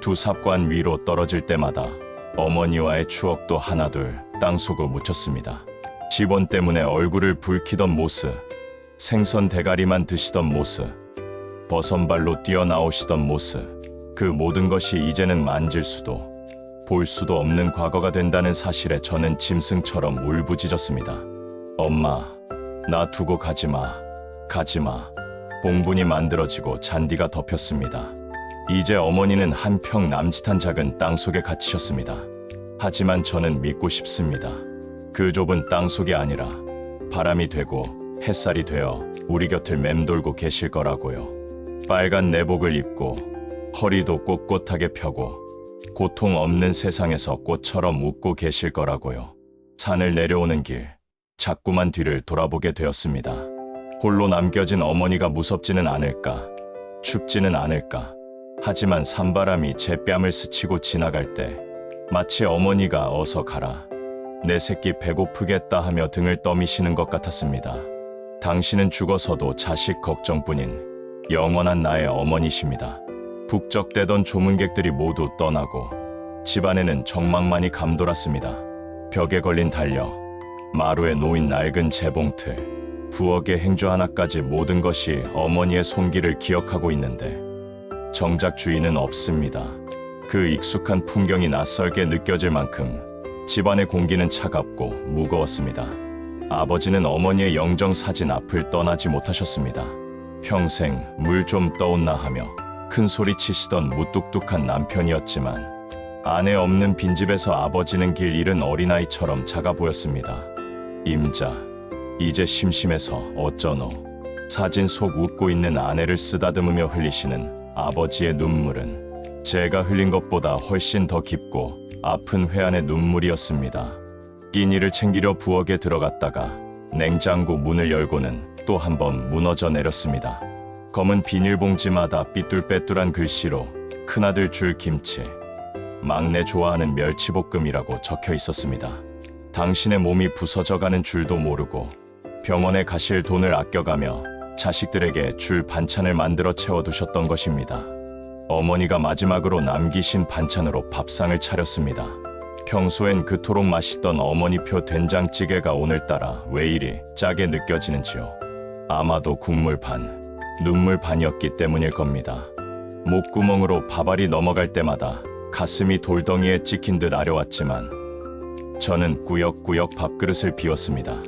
A: 두 삽관 위로 떨어질 때마다 어머니와의 추억도 하나둘 땅속으로 묻혔습니다. 집원 때문에 얼굴을 붉히던 모습, 생선 대가리만 드시던 모습, 버선발로 뛰어나오시던 모습, 그 모든 것이 이제는 만질 수도 볼 수도 없는 과거가 된다는 사실에 저는 짐승처럼 울부짖었습니다. 엄마, 나 두고 가지마, 가지마. 봉분이 만들어지고 잔디가 덮였습니다. 이제 어머니는 한평 남짓한 작은 땅속에 갇히셨습니다. 하지만 저는 믿고 싶습니다. 그 좁은 땅속이 아니라 바람이 되고 햇살이 되어 우리 곁을 맴돌고 계실 거라고요. 빨간 내복을 입고 허리도 꼿꼿하게 펴고 고통 없는 세상에서 꽃처럼 웃고 계실 거라고요. 산을 내려오는 길, 자꾸만 뒤를 돌아보게 되었습니다. 홀로 남겨진 어머니가 무섭지는 않을까, 춥지는 않을까. 하지만 산바람이 제 뺨을 스치고 지나갈 때 마치 어머니가 어서 가라, 내 새끼 배고프겠다 하며 등을 떠미시는 것 같았습니다. 당신은 죽어서도 자식 걱정뿐인 영원한 나의 어머니십니다. 북적대던 조문객들이 모두 떠나고 집안에는 정막만이 감돌았습니다. 벽에 걸린 달력, 마루에 놓인 낡은 재봉틀, 부엌의 행주 하나까지 모든 것이 어머니의 손길을 기억하고 있는데 정작 주인은 없습니다. 그 익숙한 풍경이 낯설게 느껴질 만큼 집안의 공기는 차갑고 무거웠습니다. 아버지는 어머니의 영정 사진 앞을 떠나지 못하셨습니다. 평생 물 좀 떠온나 하며 큰 소리 치시던 무뚝뚝한 남편이었지만 아내 없는 빈집에서 아버지는 길 잃은 어린아이처럼 작아 보였습니다. 임자, 이제 심심해서 어쩌노. 사진 속 웃고 있는 아내를 쓰다듬으며 흘리시는 아버지의 눈물은 제가 흘린 것보다 훨씬 더 깊고 아픈 회한의 눈물이었습니다. 끼니를 챙기려 부엌에 들어갔다가 냉장고 문을 열고는 또 한 번 무너져 내렸습니다. 검은 비닐봉지마다 삐뚤빼뚤한 글씨로 큰아들 줄 김치, 막내 좋아하는 멸치볶음이라고 적혀 있었습니다. 당신의 몸이 부서져가는 줄도 모르고 병원에 가실 돈을 아껴가며 자식들에게 줄 반찬을 만들어 채워두셨던 것입니다. 어머니가 마지막으로 남기신 반찬으로 밥상을 차렸습니다. 평소엔 그토록 맛있던 어머니표 된장찌개가 오늘따라 왜 이리 짜게 느껴지는지요. 아마도 국물 반, 눈물 반이었기 때문일 겁니다. 목구멍으로 밥알이 넘어갈 때마다 가슴이 돌덩이에 찍힌 듯 아려왔지만 저는 꾸역꾸역 밥그릇을 비웠습니다.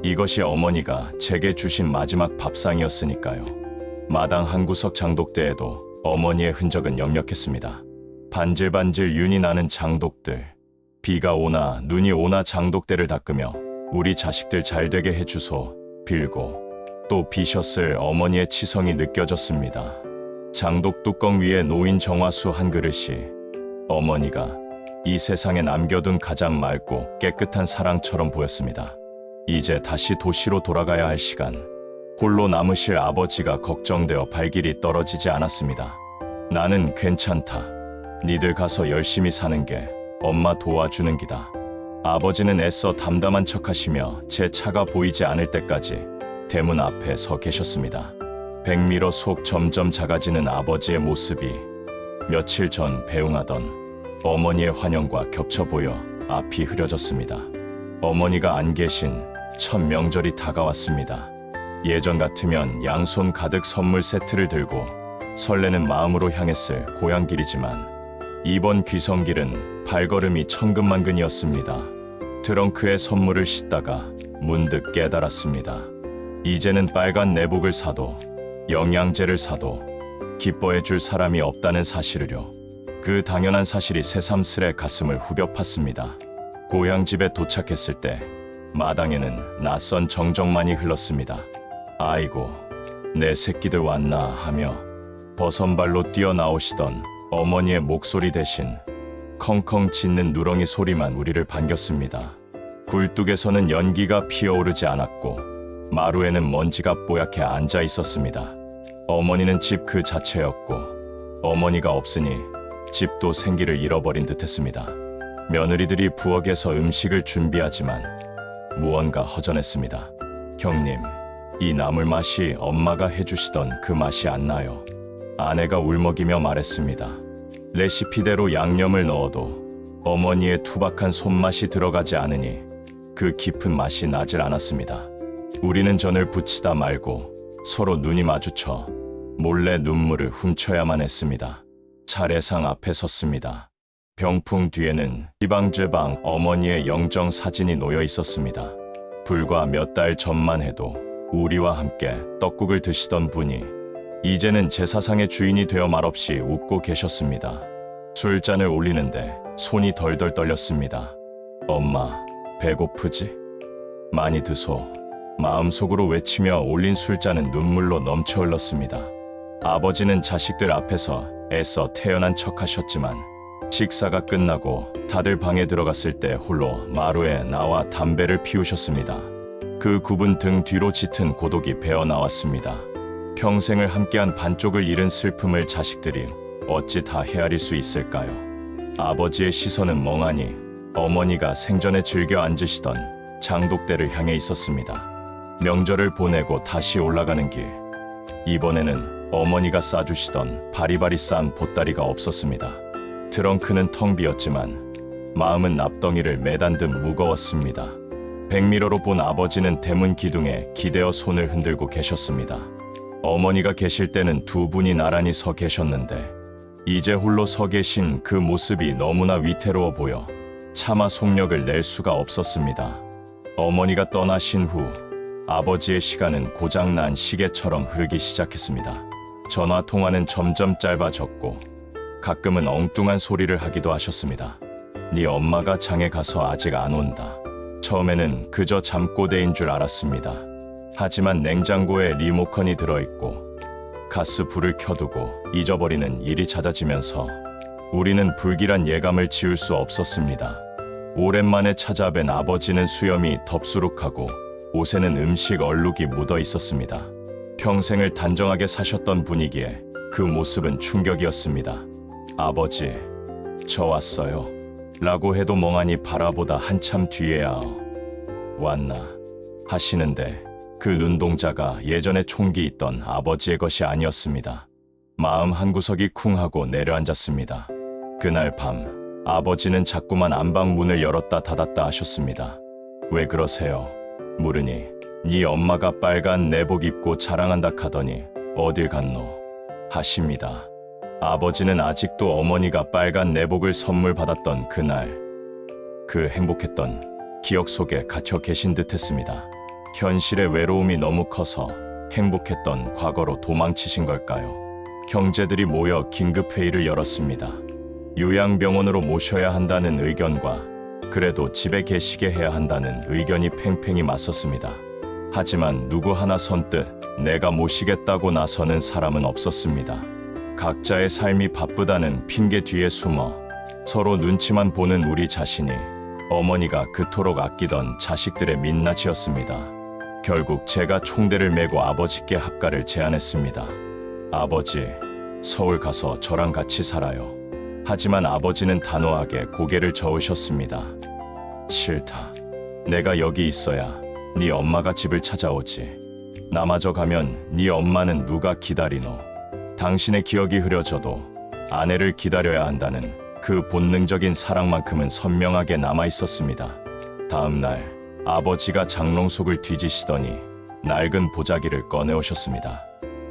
A: 이것이 어머니가 제게 주신 마지막 밥상이었으니까요. 마당 한구석 장독대에도 어머니의 흔적은 역력했습니다. 반질반질 윤이 나는 장독들, 비가 오나 눈이 오나 장독대를 닦으며 우리 자식들 잘되게 해주소 빌고 또 비셨을 어머니의 치성이 느껴졌습니다. 장독 뚜껑 위에 놓인 정화수 한 그릇이 어머니가 이 세상에 남겨둔 가장 맑고 깨끗한 사랑처럼 보였습니다. 이제 다시 도시로 돌아가야 할 시간. 홀로 남으실 아버지가 걱정되어 발길이 떨어지지 않았습니다. 나는 괜찮다. 니들 가서 열심히 사는 게 엄마 도와주는 기다. 아버지는 애써 담담한 척하시며 제 차가 보이지 않을 때까지 대문 앞에 서 계셨습니다. 백미러 속 점점 작아지는 아버지의 모습이 며칠 전 배웅하던 어머니의 환영과 겹쳐 보여 앞이 흐려졌습니다. 어머니가 안 계신 첫 명절이 다가왔습니다. 예전 같으면 양손 가득 선물 세트를 들고 설레는 마음으로 향했을 고향길이지만 이번 귀성길은 발걸음이 천근만근이었습니다. 트렁크에 선물을 싣다가 문득 깨달았습니다. 이제는 빨간 내복을 사도 영양제를 사도 기뻐해줄 사람이 없다는 사실을요. 그 당연한 사실이 새삼스레 가슴을 후벼 팠습니다. 고향집에 도착했을 때 마당에는 낯선 정적만이 흘렀습니다. 아이고, 내 새끼들 왔나 하며 버선발로 뛰어나오시던 어머니의 목소리 대신 컹컹 짖는 누렁이 소리만 우리를 반겼습니다. 굴뚝에서는 연기가 피어오르지 않았고 마루에는 먼지가 뽀얗게 앉아 있었습니다. 어머니는 집 그 자체였고 어머니가 없으니 집도 생기를 잃어버린 듯했습니다. 며느리들이 부엌에서 음식을 준비하지만 무언가 허전했습니다. 형님, 이 나물 맛이 엄마가 해주시던 그 맛이 안 나요. 아내가 울먹이며 말했습니다. 레시피대로 양념을 넣어도 어머니의 투박한 손맛이 들어가지 않으니 그 깊은 맛이 나질 않았습니다. 우리는 전을 붙이다 말고 서로 눈이 마주쳐 몰래 눈물을 훔쳐야만 했습니다. 차례상 앞에 섰습니다. 병풍 뒤에는 지방제방 어머니의 영정 사진이 놓여 있었습니다. 불과 몇 달 전만 해도 우리와 함께 떡국을 드시던 분이 이제는 제사상의 주인이 되어 말없이 웃고 계셨습니다. 술잔을 올리는데 손이 덜덜 떨렸습니다. 엄마, 배고프지? 많이 드소. 마음속으로 외치며 올린 술잔은 눈물로 넘쳐 흘렀습니다. 아버지는 자식들 앞에서 애써 태연한 척 하셨지만 식사가 끝나고 다들 방에 들어갔을 때 홀로 마루에 나와 담배를 피우셨습니다. 그 굽은 등 뒤로 짙은 고독이 배어 나왔습니다. 평생을 함께한 반쪽을 잃은 슬픔을 자식들이 어찌 다 헤아릴 수 있을까요? 아버지의 시선은 멍하니 어머니가 생전에 즐겨 앉으시던 장독대를 향해 있었습니다. 명절을 보내고 다시 올라가는 길, 이번에는 어머니가 싸주시던 바리바리 싼 보따리가 없었습니다. 트렁크는 텅 비었지만 마음은 납덩이를 매단 듯 무거웠습니다. 백미러로 본 아버지는 대문 기둥에 기대어 손을 흔들고 계셨습니다. 어머니가 계실 때는 두 분이 나란히 서 계셨는데 이제 홀로 서 계신 그 모습이 너무나 위태로워 보여 차마 속력을 낼 수가 없었습니다. 어머니가 떠나신 후 아버지의 시간은 고장난 시계처럼 흐르기 시작했습니다. 전화 통화는 점점 짧아졌고 가끔은 엉뚱한 소리를 하기도 하셨습니다. 네 엄마가 장에 가서 아직 안 온다. 처음에는 그저 잠꼬대인 줄 알았습니다. 하지만 냉장고에 리모컨이 들어있고 가스 불을 켜두고 잊어버리는 일이 잦아지면서 우리는 불길한 예감을 지울 수 없었습니다. 오랜만에 찾아뵌 아버지는 수염이 덥수룩하고 옷에는 음식 얼룩이 묻어 있었습니다. 평생을 단정하게 사셨던 분이기에 그 모습은 충격이었습니다. 아버지, 저 왔어요. 라고 해도 멍하니 바라보다 한참 뒤에야 왔나 하시는데 그 눈동자가 예전에 총기 있던 아버지의 것이 아니었습니다. 마음 한구석이 쿵 하고 내려앉았습니다. 그날 밤 아버지는 자꾸만 안방 문을 열었다 닫았다 하셨습니다. 왜 그러세요? 물으니 네 엄마가 빨간 내복 입고 자랑한다 카더니 어딜 갔노? 하십니다. 아버지는 아직도 어머니가 빨간 내복을 선물 받았던 그날 그 행복했던 기억 속에 갇혀 계신 듯했습니다. 현실의 외로움이 너무 커서 행복했던 과거로 도망치신 걸까요? 형제들이 모여 긴급회의를 열었습니다. 요양병원으로 모셔야 한다는 의견과 그래도 집에 계시게 해야 한다는 의견이 팽팽히 맞섰습니다. 하지만 누구 하나 선뜻 내가 모시겠다고 나서는 사람은 없었습니다. 각자의 삶이 바쁘다는 핑계 뒤에 숨어 서로 눈치만 보는 우리 자신이 어머니가 그토록 아끼던 자식들의 민낯이었습니다. 결국 제가 총대를 메고 아버지께 합가를 제안했습니다. 아버지, 서울 가서 저랑 같이 살아요. 하지만 아버지는 단호하게 고개를 저으셨습니다. 싫다. 내가 여기 있어야 네 엄마가 집을 찾아오지. 나마저 가면 네 엄마는 누가 기다리노. 당신의 기억이 흐려져도 아내를 기다려야 한다는 그 본능적인 사랑만큼은 선명하게 남아있었습니다. 다음 날 아버지가 장롱 속을 뒤지시더니 낡은 보자기를 꺼내오셨습니다.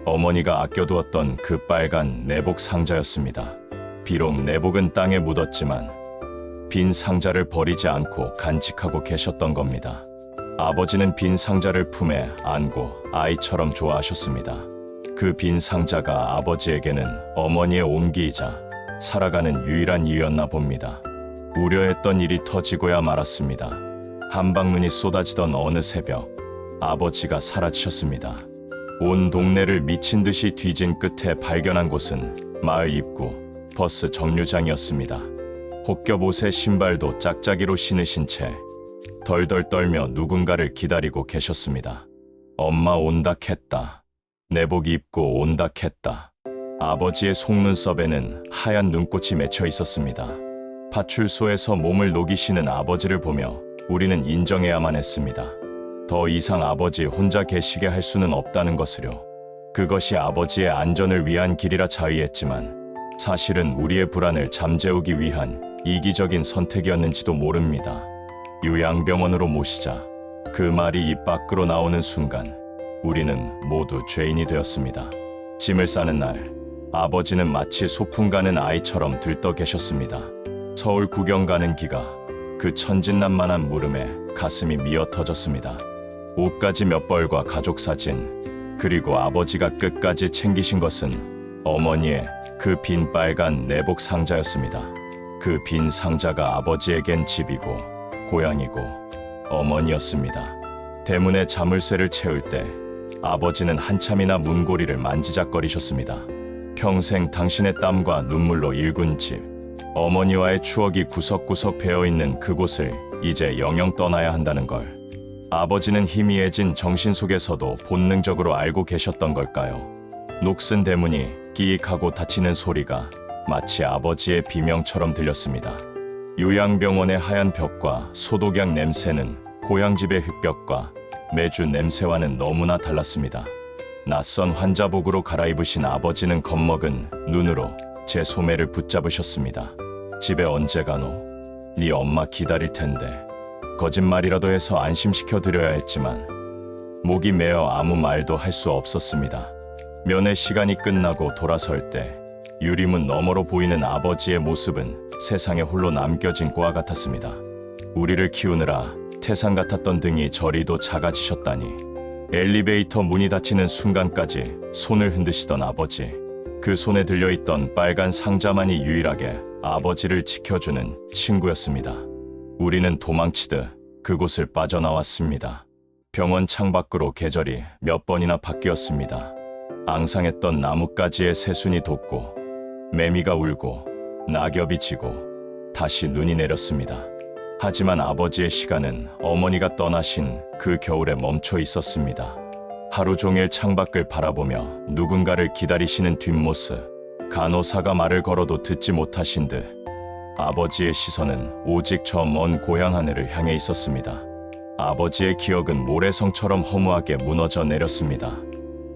A: 어머니가 아껴두었던 그 빨간 내복 상자였습니다. 비록 내복은 땅에 묻었지만 빈 상자를 버리지 않고 간직하고 계셨던 겁니다. 아버지는 빈 상자를 품에 안고 아이처럼 좋아하셨습니다. 그 빈 상자가 아버지에게는 어머니의 온기이자 살아가는 유일한 이유였나 봅니다. 우려했던 일이 터지고야 말았습니다. 한방눈이 쏟아지던 어느 새벽 아버지가 사라지셨습니다. 온 동네를 미친 듯이 뒤진 끝에 발견한 곳은 마을 입구 버스 정류장이었습니다. 혹겹옷에 신발도 짝짝이로 신으신 채 덜덜 떨며 누군가를 기다리고 계셨습니다. 엄마 온다 했다. 내복 입고 온다 했다. 아버지의 속눈썹에는 하얀 눈꽃이 맺혀 있었습니다. 파출소에서 몸을 녹이시는 아버지를 보며 우리는 인정해야만 했습니다. 더 이상 아버지 혼자 계시게 할 수는 없다는 것을요. 그것이 아버지의 안전을 위한 길이라 자의했지만 사실은 우리의 불안을 잠재우기 위한 이기적인 선택이었는지도 모릅니다. 요양병원으로 모시자 그 말이 입 밖으로 나오는 순간 우리는 모두 죄인이 되었습니다. 짐을 싸는 날 아버지는 마치 소풍 가는 아이처럼 들떠 계셨습니다. 서울 구경 가는 기가 그 천진난만한 물음에 가슴이 미어 터졌습니다. 옷가지 몇 벌과 가족 사진, 그리고 아버지가 끝까지 챙기신 것은 어머니의 그 빈 빨간 내복 상자였습니다. 그 빈 상자가 아버지에겐 집이고 고향이고 어머니였습니다. 대문에 자물쇠를 채울 때 아버지는 한참이나 문고리를 만지작거리셨습니다. 평생 당신의 땀과 눈물로 일군 집, 어머니와의 추억이 구석구석 배어있는 그곳을 이제 영영 떠나야 한다는 걸 아버지는 희미해진 정신 속에서도 본능적으로 알고 계셨던 걸까요? 녹슨 대문이 끼익하고 닫히는 소리가 마치 아버지의 비명처럼 들렸습니다. 요양병원의 하얀 벽과 소독약 냄새는 고향집의 흙벽과 매주 냄새와는 너무나 달랐습니다. 낯선 환자복으로 갈아입으신 아버지는 겁먹은 눈으로 제 소매를 붙잡으셨습니다. 집에 언제 가노? 네 엄마 기다릴 텐데. 거짓말이라도 해서 안심시켜 드려야 했지만 목이 메어 아무 말도 할 수 없었습니다. 면회 시간이 끝나고 돌아설 때 유리문 너머로 보이는 아버지의 모습은 세상에 홀로 남겨진 꼬아 같았습니다. 우리를 키우느라 태산 같았던 등이 저리도 작아지셨다니. 엘리베이터 문이 닫히는 순간까지 손을 흔드시던 아버지. 그 손에 들려있던 빨간 상자만이 유일하게 아버지를 지켜주는 친구였습니다. 우리는 도망치듯 그곳을 빠져나왔습니다. 병원 창밖으로 계절이 몇 번이나 바뀌었습니다. 앙상했던 나뭇가지에 새순이 돋고 매미가 울고 낙엽이 지고 다시 눈이 내렸습니다. 하지만 아버지의 시간은 어머니가 떠나신 그 겨울에 멈춰 있었습니다. 하루 종일 창밖을 바라보며 누군가를 기다리시는 뒷모습, 간호사가 말을 걸어도 듣지 못하신 듯 아버지의 시선은 오직 저 먼 고향 하늘을 향해 있었습니다. 아버지의 기억은 모래성처럼 허무하게 무너져 내렸습니다.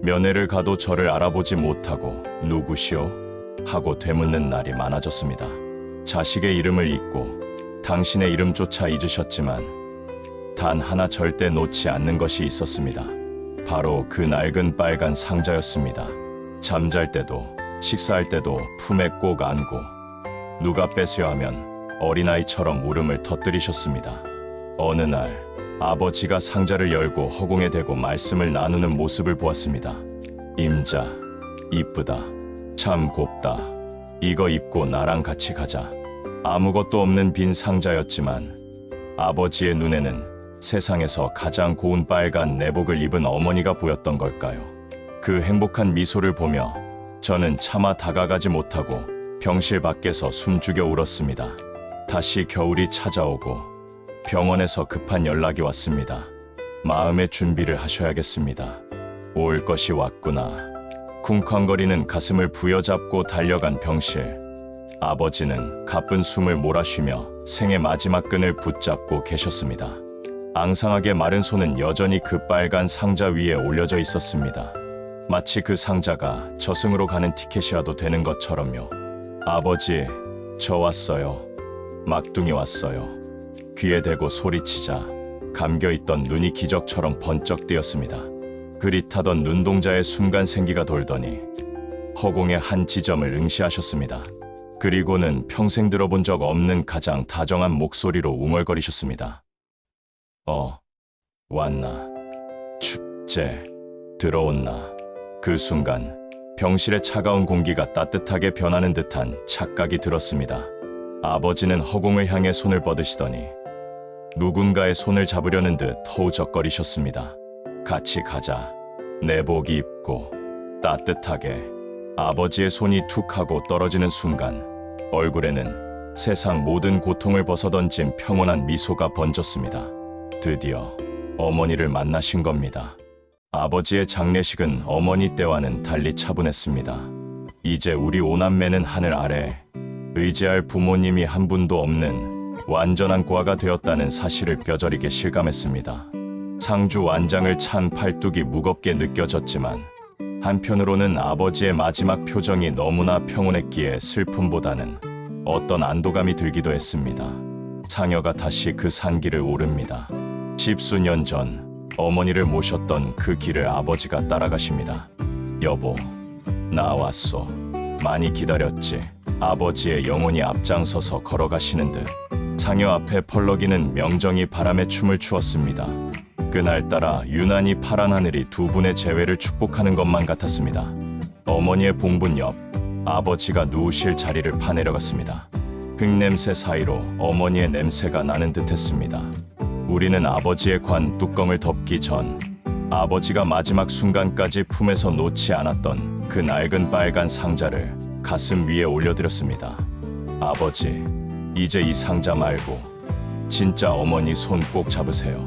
A: 면회를 가도 저를 알아보지 못하고 누구시오? 하고 되묻는 날이 많아졌습니다. 자식의 이름을 잊고 당신의 이름조차 잊으셨지만 단 하나 절대 놓지 않는 것이 있었습니다. 바로 그 낡은 빨간 상자였습니다. 잠잘 때도 식사할 때도 품에 꼭 안고 누가 뺏으려 하면 어린아이처럼 울음을 터뜨리셨습니다. 어느 날 아버지가 상자를 열고 허공에 대고 말씀을 나누는 모습을 보았습니다. 임자, 이쁘다. 참 곱다. 이거 입고 나랑 같이 가자. 아무것도 없는 빈 상자였지만 아버지의 눈에는 세상에서 가장 고운 빨간 내복을 입은 어머니가 보였던 걸까요? 그 행복한 미소를 보며 저는 차마 다가가지 못하고 병실 밖에서 숨죽여 울었습니다. 다시 겨울이 찾아오고 병원에서 급한 연락이 왔습니다. 마음의 준비를 하셔야겠습니다. 올 것이 왔구나. 쿵쾅거리는 가슴을 부여잡고 달려간 병실. 아버지는 가쁜 숨을 몰아쉬며 생의 마지막 끈을 붙잡고 계셨습니다. 앙상하게 마른 손은 여전히 그 빨간 상자 위에 올려져 있었습니다. 마치 그 상자가 저승으로 가는 티켓이라도 되는 것처럼요. 아버지, 저 왔어요. 막둥이 왔어요. 귀에 대고 소리치자 감겨있던 눈이 기적처럼 번쩍 뜨였습니다. 그릿하던 눈동자에 순간 생기가 돌더니 허공의 한 지점을 응시하셨습니다. 그리고는 평생 들어본 적 없는 가장 다정한 목소리로 웅얼거리셨습니다. 왔나? 축제 들어온나? 그 순간 병실의 차가운 공기가 따뜻하게 변하는 듯한 착각이 들었습니다. 아버지는 허공을 향해 손을 뻗으시더니 누군가의 손을 잡으려는 듯 허우적거리셨습니다. 같이 가자. 내복 입고 따뜻하게. 아버지의 손이 툭 하고 떨어지는 순간 얼굴에는 세상 모든 고통을 벗어던진 평온한 미소가 번졌습니다. 드디어 어머니를 만나신 겁니다. 아버지의 장례식은 어머니 때와는 달리 차분했습니다. 이제 우리 오남매는 하늘 아래 의지할 부모님이 한 분도 없는 완전한 고아가 되었다는 사실을 뼈저리게 실감했습니다. 상주 완장을 찬 팔뚝이 무겁게 느껴졌지만 한편으로는 아버지의 마지막 표정이 너무나 평온했기에 슬픔보다는 어떤 안도감이 들기도 했습니다. 상여가 다시 그 산길을 오릅니다. 십수년 전 어머니를 모셨던 그 길을 아버지가 따라가십니다. 여보, 나 왔소. 많이 기다렸지. 아버지의 영혼이 앞장서서 걸어가시는 듯 상여 앞에 펄럭이는 명정이 바람에 춤을 추었습니다. 그날따라 유난히 파란 하늘이 두 분의 재회를 축복하는 것만 같았습니다. 어머니의 봉분 옆 아버지가 누우실 자리를 파내려갔습니다. 흙냄새 사이로 어머니의 냄새가 나는 듯했습니다. 우리는 아버지의 관 뚜껑을 덮기 전 아버지가 마지막 순간까지 품에서 놓지 않았던 그 낡은 빨간 상자를 가슴 위에 올려드렸습니다. 아버지, 이제 이 상자 말고 진짜 어머니 손 꼭 잡으세요.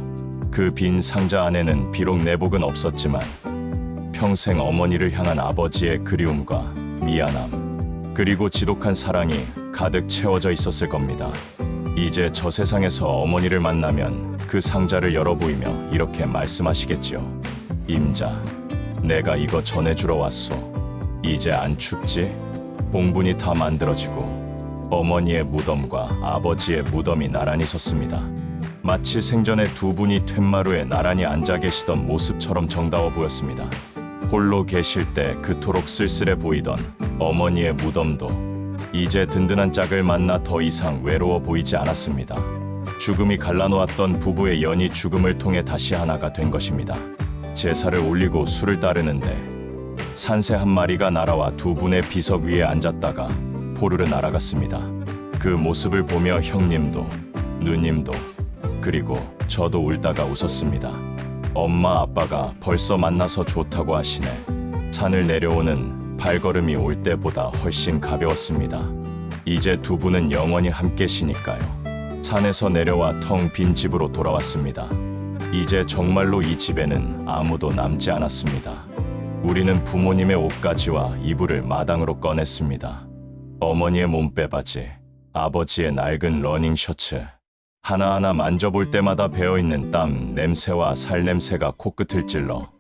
A: 그 빈 상자 안에는 비록 내복은 없었지만 평생 어머니를 향한 아버지의 그리움과 미안함, 그리고 지독한 사랑이 가득 채워져 있었을 겁니다. 이제 저 세상에서 어머니를 만나면 그 상자를 열어 보이며 이렇게 말씀하시겠지요. 임자, 내가 이거 전해주러 왔소. 이제 안 춥지? 봉분이 다 만들어지고 어머니의 무덤과 아버지의 무덤이 나란히 섰습니다. 마치 생전에 두 분이 툇마루에 나란히 앉아 계시던 모습처럼 정다워 보였습니다. 홀로 계실 때 그토록 쓸쓸해 보이던 어머니의 무덤도 이제 든든한 짝을 만나 더 이상 외로워 보이지 않았습니다. 죽음이 갈라놓았던 부부의 연이 죽음을 통해 다시 하나가 된 것입니다. 제사를 올리고 술을 따르는데 산새 한 마리가 날아와 두 분의 비석 위에 앉았다가 포르르 날아갔습니다. 그 모습을 보며 형님도 누님도 그리고 저도 울다가 웃었습니다. 엄마 아빠가 벌써 만나서 좋다고 하시네. 산을 내려오는 발걸음이 올 때보다 훨씬 가벼웠습니다. 이제 두 분은 영원히 함께시니까요. 산에서 내려와 텅 빈 집으로 돌아왔습니다. 이제 정말로 이 집에는 아무도 남지 않았습니다. 우리는 부모님의 옷가지와 이불을 마당으로 꺼냈습니다. 어머니의 몸빼바지, 아버지의 낡은 러닝 셔츠, 하나하나 만져볼 때마다 배어있는 땀 냄새와 살 냄새가 코끝을 찔러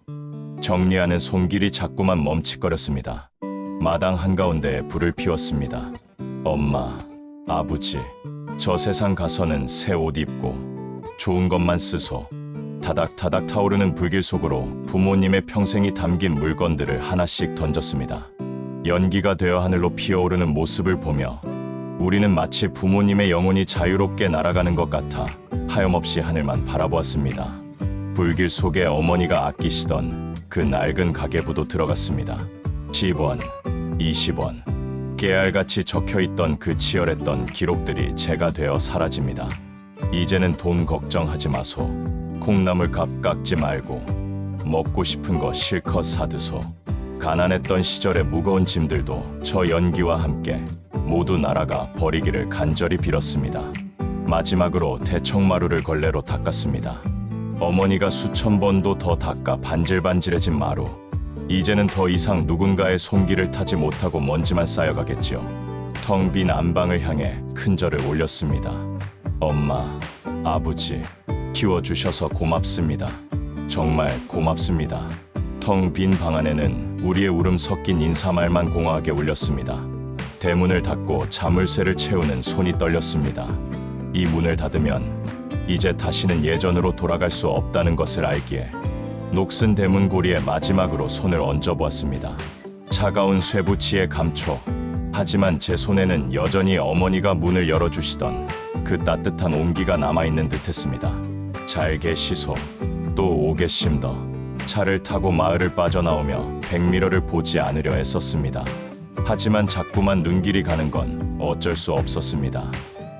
A: 정리하는 손길이 자꾸만 멈칫거렸습니다. 마당 한가운데에 불을 피웠습니다. 엄마, 아버지, 저 세상 가서는 새 옷 입고 좋은 것만 쓰소. 타닥타닥 타오르는 불길 속으로 부모님의 평생이 담긴 물건들을 하나씩 던졌습니다. 연기가 되어 하늘로 피어오르는 모습을 보며 우리는 마치 부모님의 영혼이 자유롭게 날아가는 것 같아 하염없이 하늘만 바라보았습니다. 불길 속에 어머니가 아끼시던 그 낡은 가계부도 들어갔습니다. 10원, 20원, 깨알같이 적혀있던 그 치열했던 기록들이 제가 되어 사라집니다. 이제는 돈 걱정하지 마소. 콩나물 값 깎지 말고 먹고 싶은 거 실컷 사드소. 가난했던 시절의 무거운 짐들도 저 연기와 함께 모두 날아가 버리기를 간절히 빌었습니다. 마지막으로 대청마루를 걸레로 닦았습니다. 어머니가 수천 번도 더 닦아 반질반질해진 마루. 이제는 더 이상 누군가의 손길을 타지 못하고 먼지만 쌓여가겠지요. 텅 빈 안방을 향해 큰 절을 올렸습니다. 엄마, 아버지, 키워주셔서 고맙습니다. 정말 고맙습니다. 텅 빈 방 안에는 우리의 울음 섞인 인사말만 공허하게 울렸습니다. 대문을 닫고 자물쇠를 채우는 손이 떨렸습니다. 이 문을 닫으면 이제 다시는 예전으로 돌아갈 수 없다는 것을 알기에 녹슨 대문 고리에 마지막으로 손을 얹어보았습니다. 차가운 쇠붙이의 감초. 하지만 제 손에는 여전히 어머니가 문을 열어주시던 그 따뜻한 온기가 남아있는 듯했습니다. 잘 계시소. 또 오겠심 더. 차를 타고 마을을 빠져나오며 백미러를 보지 않으려 애썼습니다. 하지만 자꾸만 눈길이 가는 건 어쩔 수 없었습니다.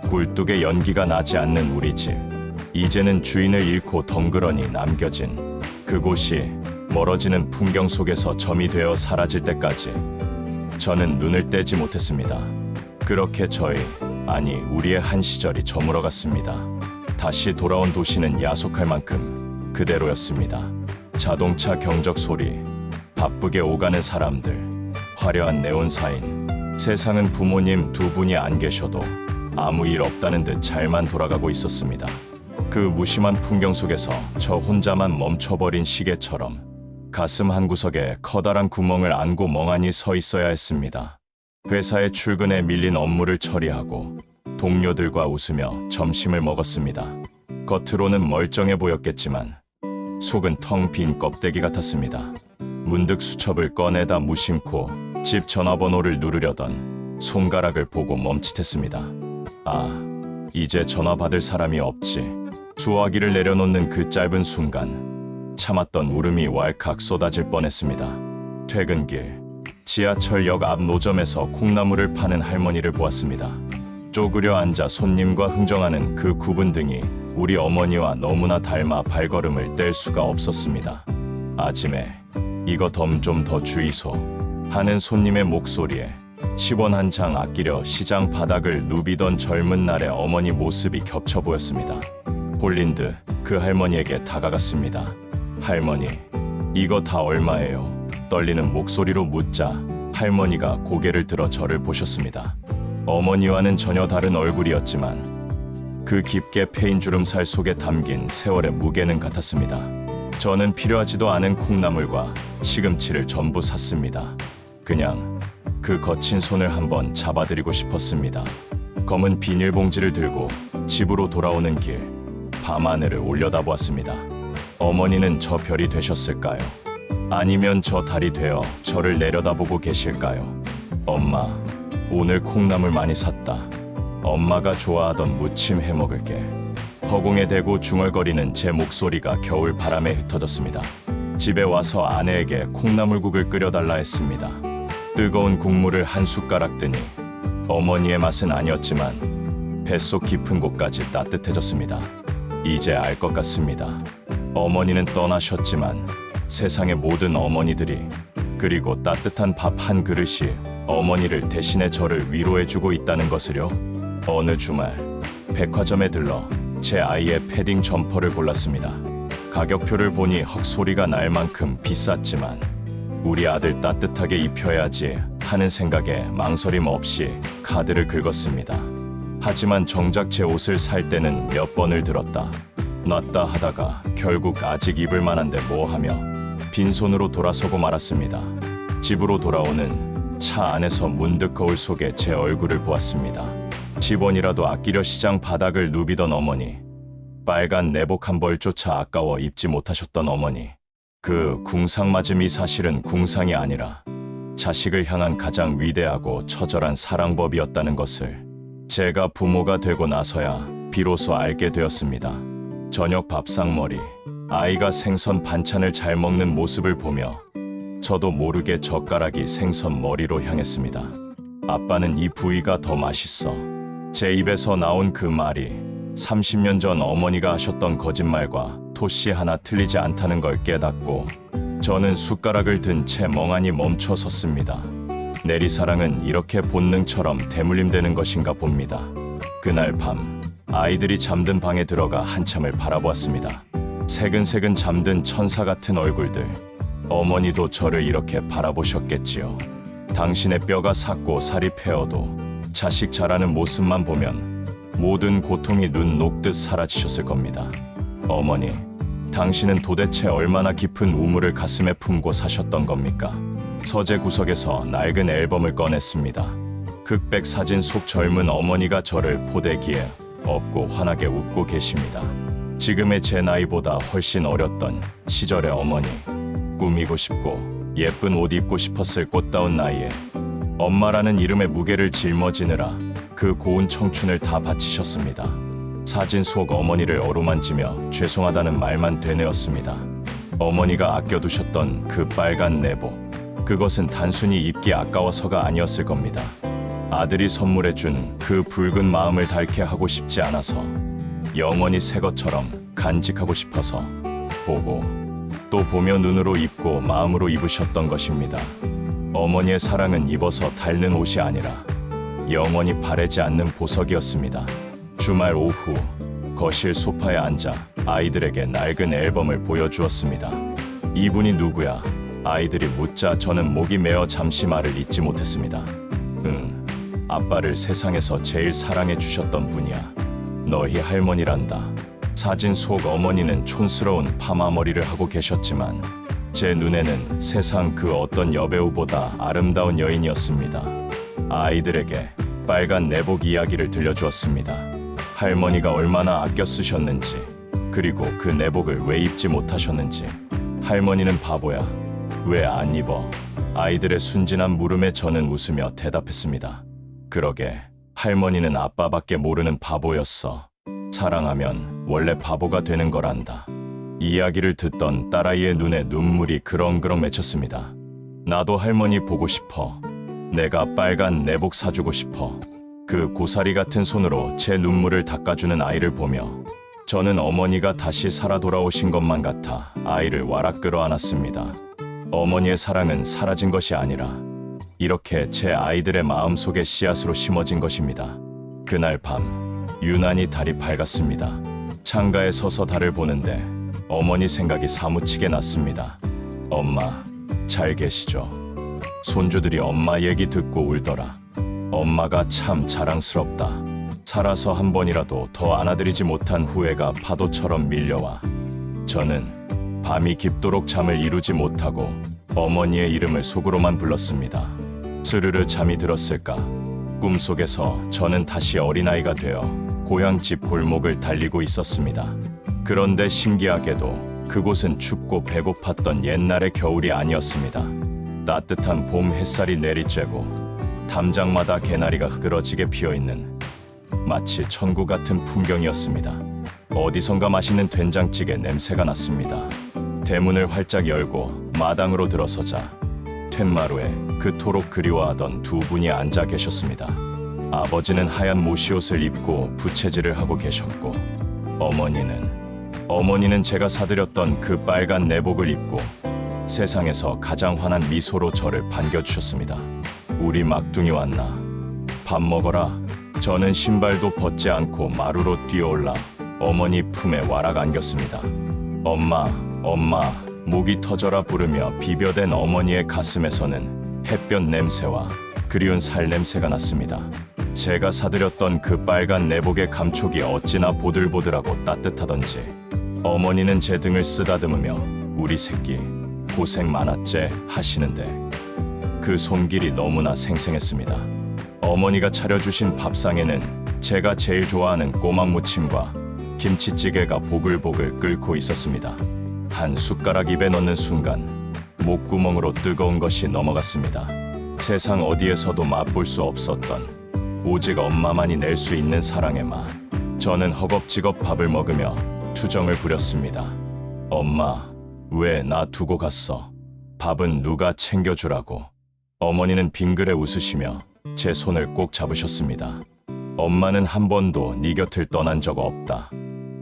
A: 굴뚝에 연기가 나지 않는 우리 집. 이제는 주인을 잃고 덩그러니 남겨진 그곳이 멀어지는 풍경 속에서 점이 되어 사라질 때까지 저는 눈을 떼지 못했습니다. 그렇게 우리의 한 시절이 저물어갔습니다. 다시 돌아온 도시는 야속할 만큼 그대로였습니다. 자동차 경적 소리, 바쁘게 오가는 사람들, 화려한 네온사인. 세상은 부모님 두 분이 안 계셔도 아무 일 없다는 듯 잘만 돌아가고 있었습니다. 그 무심한 풍경 속에서 저 혼자만 멈춰버린 시계처럼 가슴 한구석에 커다란 구멍을 안고 멍하니 서 있어야 했습니다. 회사에 출근해 밀린 업무를 처리하고 동료들과 웃으며 점심을 먹었습니다. 겉으로는 멀쩡해 보였겠지만 속은 텅 빈 껍데기 같았습니다. 문득 수첩을 꺼내다 무심코 집 전화번호를 누르려던 손가락을 보고 멈칫했습니다. 아, 이제 전화 받을 사람이 없지. 수화기를 내려놓는 그 짧은 순간 참았던 울음이 왈칵 쏟아질 뻔했습니다. 퇴근길 지하철역 앞 노점에서 콩나물을 파는 할머니를 보았습니다. 쪼그려 앉아 손님과 흥정하는 그 굽은 등이 우리 어머니와 너무나 닮아 발걸음을 뗄 수가 없었습니다. 아침에 이거 덤 좀 더 주이소 하는 손님의 목소리에 10원 한 장 아끼려 시장 바닥을 누비던 젊은 날의 어머니 모습이 겹쳐 보였습니다. 홀린 듯 그 할머니에게 다가갔습니다. 할머니, 이거 다 얼마예요? 떨리는 목소리로 묻자 할머니가 고개를 들어 저를 보셨습니다. 어머니와는 전혀 다른 얼굴이었지만 그 깊게 패인 주름살 속에 담긴 세월의 무게는 같았습니다. 저는 필요하지도 않은 콩나물과 시금치를 전부 샀습니다. 그냥 그 거친 손을 한번 잡아드리고 싶었습니다. 검은 비닐봉지를 들고 집으로 돌아오는 길, 밤하늘을 올려다보았습니다. 어머니는 저 별이 되셨을까요? 아니면 저 달이 되어 저를 내려다보고 계실까요? 엄마, 오늘 콩나물 많이 샀다. 엄마가 좋아하던 무침 해먹을게. 허공에 대고 중얼거리는 제 목소리가 겨울 바람에 흩어졌습니다. 집에 와서 아내에게 콩나물국을 끓여달라 했습니다. 뜨거운 국물을 한 숟가락 뜨니 어머니의 맛은 아니었지만 뱃속 깊은 곳까지 따뜻해졌습니다. 이제 알 것 같습니다. 어머니는 떠나셨지만 세상의 모든 어머니들이, 그리고 따뜻한 밥 한 그릇이 어머니를 대신해 저를 위로해주고 있다는 것을요. 어느 주말 백화점에 들러 제 아이의 패딩 점퍼를 골랐습니다. 가격표를 보니 헉소리가 날 만큼 비쌌지만 우리 아들 따뜻하게 입혀야지 하는 생각에 망설임 없이 카드를 긁었습니다. 하지만 정작 제 옷을 살 때는 몇 번을 들었다 놨다 하다가 결국 아직 입을 만한데 뭐하며 빈손으로 돌아서고 말았습니다. 집으로 돌아오는 차 안에서 문득 거울 속에 제 얼굴을 보았습니다. 10원이라도 아끼려 시장 바닥을 누비던 어머니, 빨간 내복 한 벌조차 아까워 입지 못하셨던 어머니, 그 궁상맞음이 사실은 궁상이 아니라 자식을 향한 가장 위대하고 처절한 사랑법이었다는 것을 제가 부모가 되고 나서야 비로소 알게 되었습니다. 저녁 밥상머리, 아이가 생선 반찬을 잘 먹는 모습을 보며 저도 모르게 젓가락이 생선 머리로 향했습니다. 아빠는 이 부위가 더 맛있어. 제 입에서 나온 그 말이 30년 전 어머니가 하셨던 거짓말과 토씨 하나 틀리지 않다는 걸 깨닫고 저는 숟가락을 든 채 멍하니 멈춰 섰습니다. 내리사랑은 이렇게 본능처럼 대물림되는 것인가 봅니다. 그날 밤 아이들이 잠든 방에 들어가 한참을 바라보았습니다. 새근새근 잠든 천사 같은 얼굴들. 어머니도 저를 이렇게 바라보셨겠지요. 당신의 뼈가 삭고 살이 패어도 자식 자라는 모습만 보면 모든 고통이 눈 녹듯 사라지셨을 겁니다. 어머니, 당신은 도대체 얼마나 깊은 우물을 가슴에 품고 사셨던 겁니까? 서재 구석에서 낡은 앨범을 꺼냈습니다. 극백 사진 속 젊은 어머니가 저를 포대기에 업고 환하게 웃고 계십니다. 지금의 제 나이보다 훨씬 어렸던 시절의 어머니, 꾸미고 싶고 예쁜 옷 입고 싶었을 꽃다운 나이에 엄마라는 이름의 무게를 짊어지느라 그 고운 청춘을 다 바치셨습니다. 사진 속 어머니를 어루만지며 죄송하다는 말만 되뇌었습니다. 어머니가 아껴두셨던 그 빨간 내복, 그것은 단순히 입기 아까워서가 아니었을 겁니다. 아들이 선물해준 그 붉은 마음을 닳게 하고 싶지 않아서, 영원히 새 것처럼 간직하고 싶어서 보고 또 보며 눈으로 입고 마음으로 입으셨던 것입니다. 어머니의 사랑은 입어서 닳는 옷이 아니라 영원히 바래지 않는 보석이었습니다. 주말 오후 거실 소파에 앉아 아이들에게 낡은 앨범을 보여주었습니다. 이분이 누구야? 아이들이 묻자 저는 목이 메어 잠시 말을 잇지 못했습니다. 아빠를 세상에서 제일 사랑해 주셨던 분이야. 너희 할머니란다. 사진 속 어머니는 촌스러운 파마 머리를 하고 계셨지만 제 눈에는 세상 그 어떤 여배우보다 아름다운 여인이었습니다. 아이들에게 빨간 내복 이야기를 들려주었습니다. 할머니가 얼마나 아껴 쓰셨는지, 그리고 그 내복을 왜 입지 못하셨는지. 할머니는 바보야. 왜 안 입어? 아이들의 순진한 물음에 저는 웃으며 대답했습니다. 그러게, 할머니는 아빠밖에 모르는 바보였어. 사랑하면 원래 바보가 되는 거란다. 이야기를 듣던 딸아이의 눈에 눈물이 그렁그렁 맺혔습니다. 나도 할머니 보고 싶어. 내가 빨간 내복 사주고 싶어. 그 고사리 같은 손으로 제 눈물을 닦아주는 아이를 보며 저는 어머니가 다시 살아 돌아오신 것만 같아 아이를 와락 끌어안았습니다. 어머니의 사랑은 사라진 것이 아니라 이렇게 제 아이들의 마음속에 씨앗으로 심어진 것입니다. 그날 밤 유난히 달이 밝았습니다. 창가에 서서 달을 보는데 어머니 생각이 사무치게 났습니다. 엄마, 잘 계시죠? 손주들이 엄마 얘기 듣고 울더라. 엄마가 참 자랑스럽다. 살아서 한 번이라도 더 안아드리지 못한 후회가 파도처럼 밀려와 저는 밤이 깊도록 잠을 이루지 못하고 어머니의 이름을 속으로만 불렀습니다. 스르르 잠이 들었을까? 꿈속에서 저는 다시 어린아이가 되어 고향집 골목을 달리고 있었습니다. 그런데 신기하게도 그곳은 춥고 배고팠던 옛날의 겨울이 아니었습니다. 따뜻한 봄 햇살이 내리쬐고 담장마다 개나리가 흐그러지게 피어있는 마치 천국 같은 풍경이었습니다. 어디선가 맛있는 된장찌개 냄새가 났습니다. 대문을 활짝 열고 마당으로 들어서자 툇마루에 그토록 그리워하던 두 분이 앉아 계셨습니다. 아버지는 하얀 모시옷을 입고 부채질을 하고 계셨고 어머니는 제가 사드렸던 그 빨간 내복을 입고 세상에서 가장 환한 미소로 저를 반겨주셨습니다. 우리 막둥이 왔나? 밥 먹어라. 저는 신발도 벗지 않고 마루로 뛰어올라 어머니 품에 와락 안겼습니다. 엄마, 엄마, 목이 터져라 부르며 비벼댄 어머니의 가슴에서는 햇볕 냄새와 그리운 살 냄새가 났습니다. 제가 사드렸던 그 빨간 내복의 감촉이 어찌나 보들보들하고 따뜻하던지 어머니는 제 등을 쓰다듬으며 우리 새끼 고생 많았제 하시는데 그 손길이 너무나 생생했습니다. 어머니가 차려주신 밥상에는 제가 제일 좋아하는 꼬막 무침과 김치찌개가 보글보글 끓고 있었습니다. 한 숟가락 입에 넣는 순간 목구멍으로 뜨거운 것이 넘어갔습니다. 세상 어디에서도 맛볼 수 없었던 오직 엄마만이 낼 수 있는 사랑의 맛. 저는 허겁지겁 밥을 먹으며 투정을 부렸습니다. 엄마, 왜 나 두고 갔어? 밥은 누가 챙겨주라고? 어머니는 빙그레 웃으시며 제 손을 꼭 잡으셨습니다. 엄마는 한 번도 네 곁을 떠난 적 없다.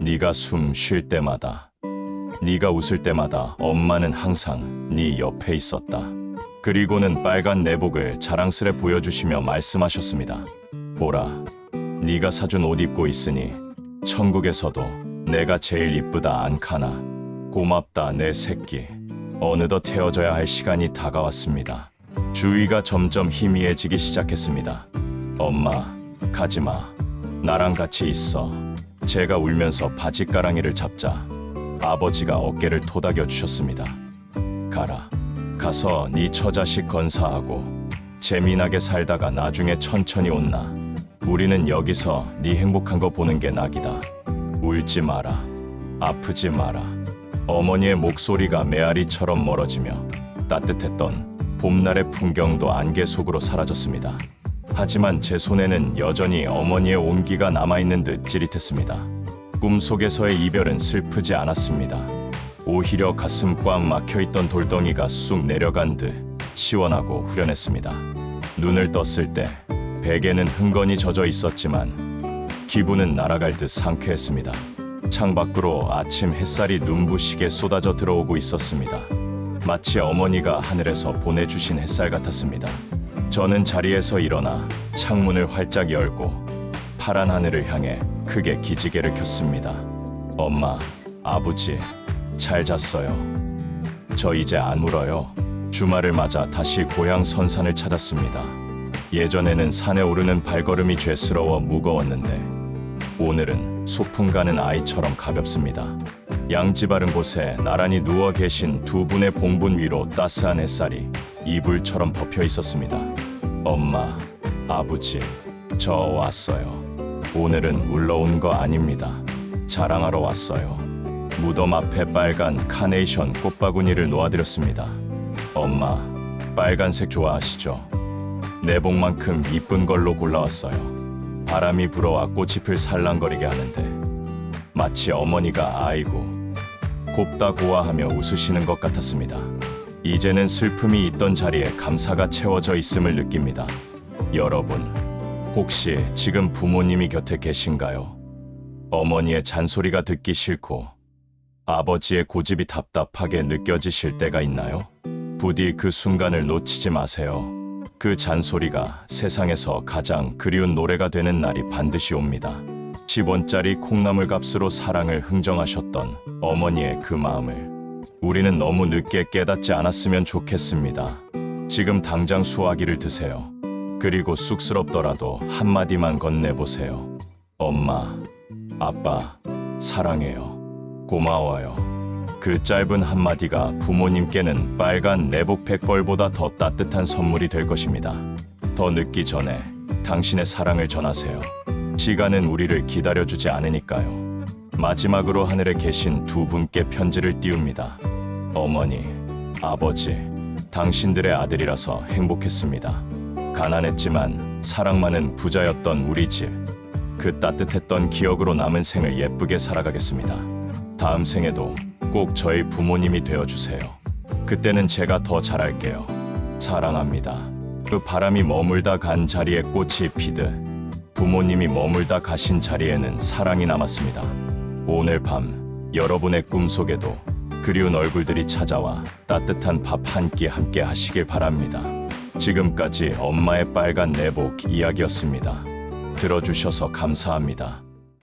A: 네가 숨 쉴 때마다, 네가 웃을 때마다 엄마는 항상 네 옆에 있었다. 그리고는 빨간 내복을 자랑스레 보여주시며 말씀하셨습니다. 보라, 네가 사준 옷 입고 있으니 천국에서도 내가 제일 이쁘다 안카나. 고맙다 내 새끼. 어느덧 헤어져야 할 시간이 다가왔습니다. 주위가 점점 희미해지기 시작했습니다. 엄마, 가지마. 나랑 같이 있어. 제가 울면서 바지가랑이를 잡자 아버지가 어깨를 토닥여 주셨습니다. 가라. 가서 네 처자식 건사하고 재미나게 살다가 나중에 천천히 온나. 우리는 여기서 네 행복한 거 보는 게 낙이다. 울지 마라. 아프지 마라. 어머니의 목소리가 메아리처럼 멀어지며 따뜻했던 봄날의 풍경도 안개 속으로 사라졌습니다. 하지만 제 손에는 여전히 어머니의 온기가 남아있는 듯 찌릿했습니다. 꿈속에서의 이별은 슬프지 않았습니다. 오히려 가슴 꽉 막혀있던 돌덩이가 쑥 내려간 듯 시원하고 후련했습니다. 눈을 떴을 때 베개는 흥건히 젖어 있었지만 기분은 날아갈 듯 상쾌했습니다. 창밖으로 아침 햇살이 눈부시게 쏟아져 들어오고 있었습니다. 마치 어머니가 하늘에서 보내주신 햇살 같았습니다. 저는 자리에서 일어나 창문을 활짝 열고 파란 하늘을 향해 크게 기지개를 켰습니다. 엄마, 아버지, 잘 잤어요. 저 이제 안 울어요. 주말을 맞아 다시 고향 선산을 찾았습니다. 예전에는 산에 오르는 발걸음이 죄스러워 무거웠는데 오늘은 소풍 가는 아이처럼 가볍습니다. 양지 바른 곳에 나란히 누워 계신 두 분의 봉분 위로 따스한 햇살이 이불처럼 덮여 있었습니다. 엄마, 아버지, 저 왔어요. 오늘은 울러온 거 아닙니다. 자랑하러 왔어요. 무덤 앞에 빨간 카네이션 꽃바구니를 놓아드렸습니다. 엄마, 빨간색 좋아하시죠? 내복만큼 이쁜 걸로 골라왔어요. 바람이 불어와 꽃잎을 살랑거리게 하는데 마치 어머니가 아이고 곱다 고아하며 웃으시는 것 같았습니다. 이제는 슬픔이 있던 자리에 감사가 채워져 있음을 느낍니다. 여러분, 혹시 지금 부모님이 곁에 계신가요? 어머니의 잔소리가 듣기 싫고 아버지의 고집이 답답하게 느껴지실 때가 있나요? 부디 그 순간을 놓치지 마세요. 그 잔소리가 세상에서 가장 그리운 노래가 되는 날이 반드시 옵니다. 10원짜리 콩나물 값으로 사랑을 흥정하셨던 어머니의 그 마음을 우리는 너무 늦게 깨닫지 않았으면 좋겠습니다. 지금 당장 수화기를 드세요. 그리고 쑥스럽더라도 한마디만 건네보세요. 엄마, 아빠, 사랑해요. 고마워요. 그 짧은 한마디가 부모님께는 빨간 내복 100벌보다 더 따뜻한 선물이 될 것입니다. 더 늦기 전에 당신의 사랑을 전하세요. 시간은 우리를 기다려주지 않으니까요. 마지막으로 하늘에 계신 두 분께 편지를 띄웁니다. 어머니, 아버지, 당신들의 아들이라서 행복했습니다. 가난했지만 사랑 많은 부자였던 우리 집. 그 따뜻했던 기억으로 남은 생을 예쁘게 살아가겠습니다. 다음 생에도 꼭 저희 부모님이 되어주세요. 그때는 제가 더 잘할게요. 사랑합니다. 그 바람이 머물다 간 자리에 꽃이 피듯 부모님이 머물다 가신 자리에는 사랑이 남았습니다. 오늘 밤 여러분의 꿈속에도 그리운 얼굴들이 찾아와 따뜻한 밥 한 끼 함께 하시길 바랍니다. 지금까지 엄마의 빨간 내복 이야기였습니다. 들어주셔서 감사합니다.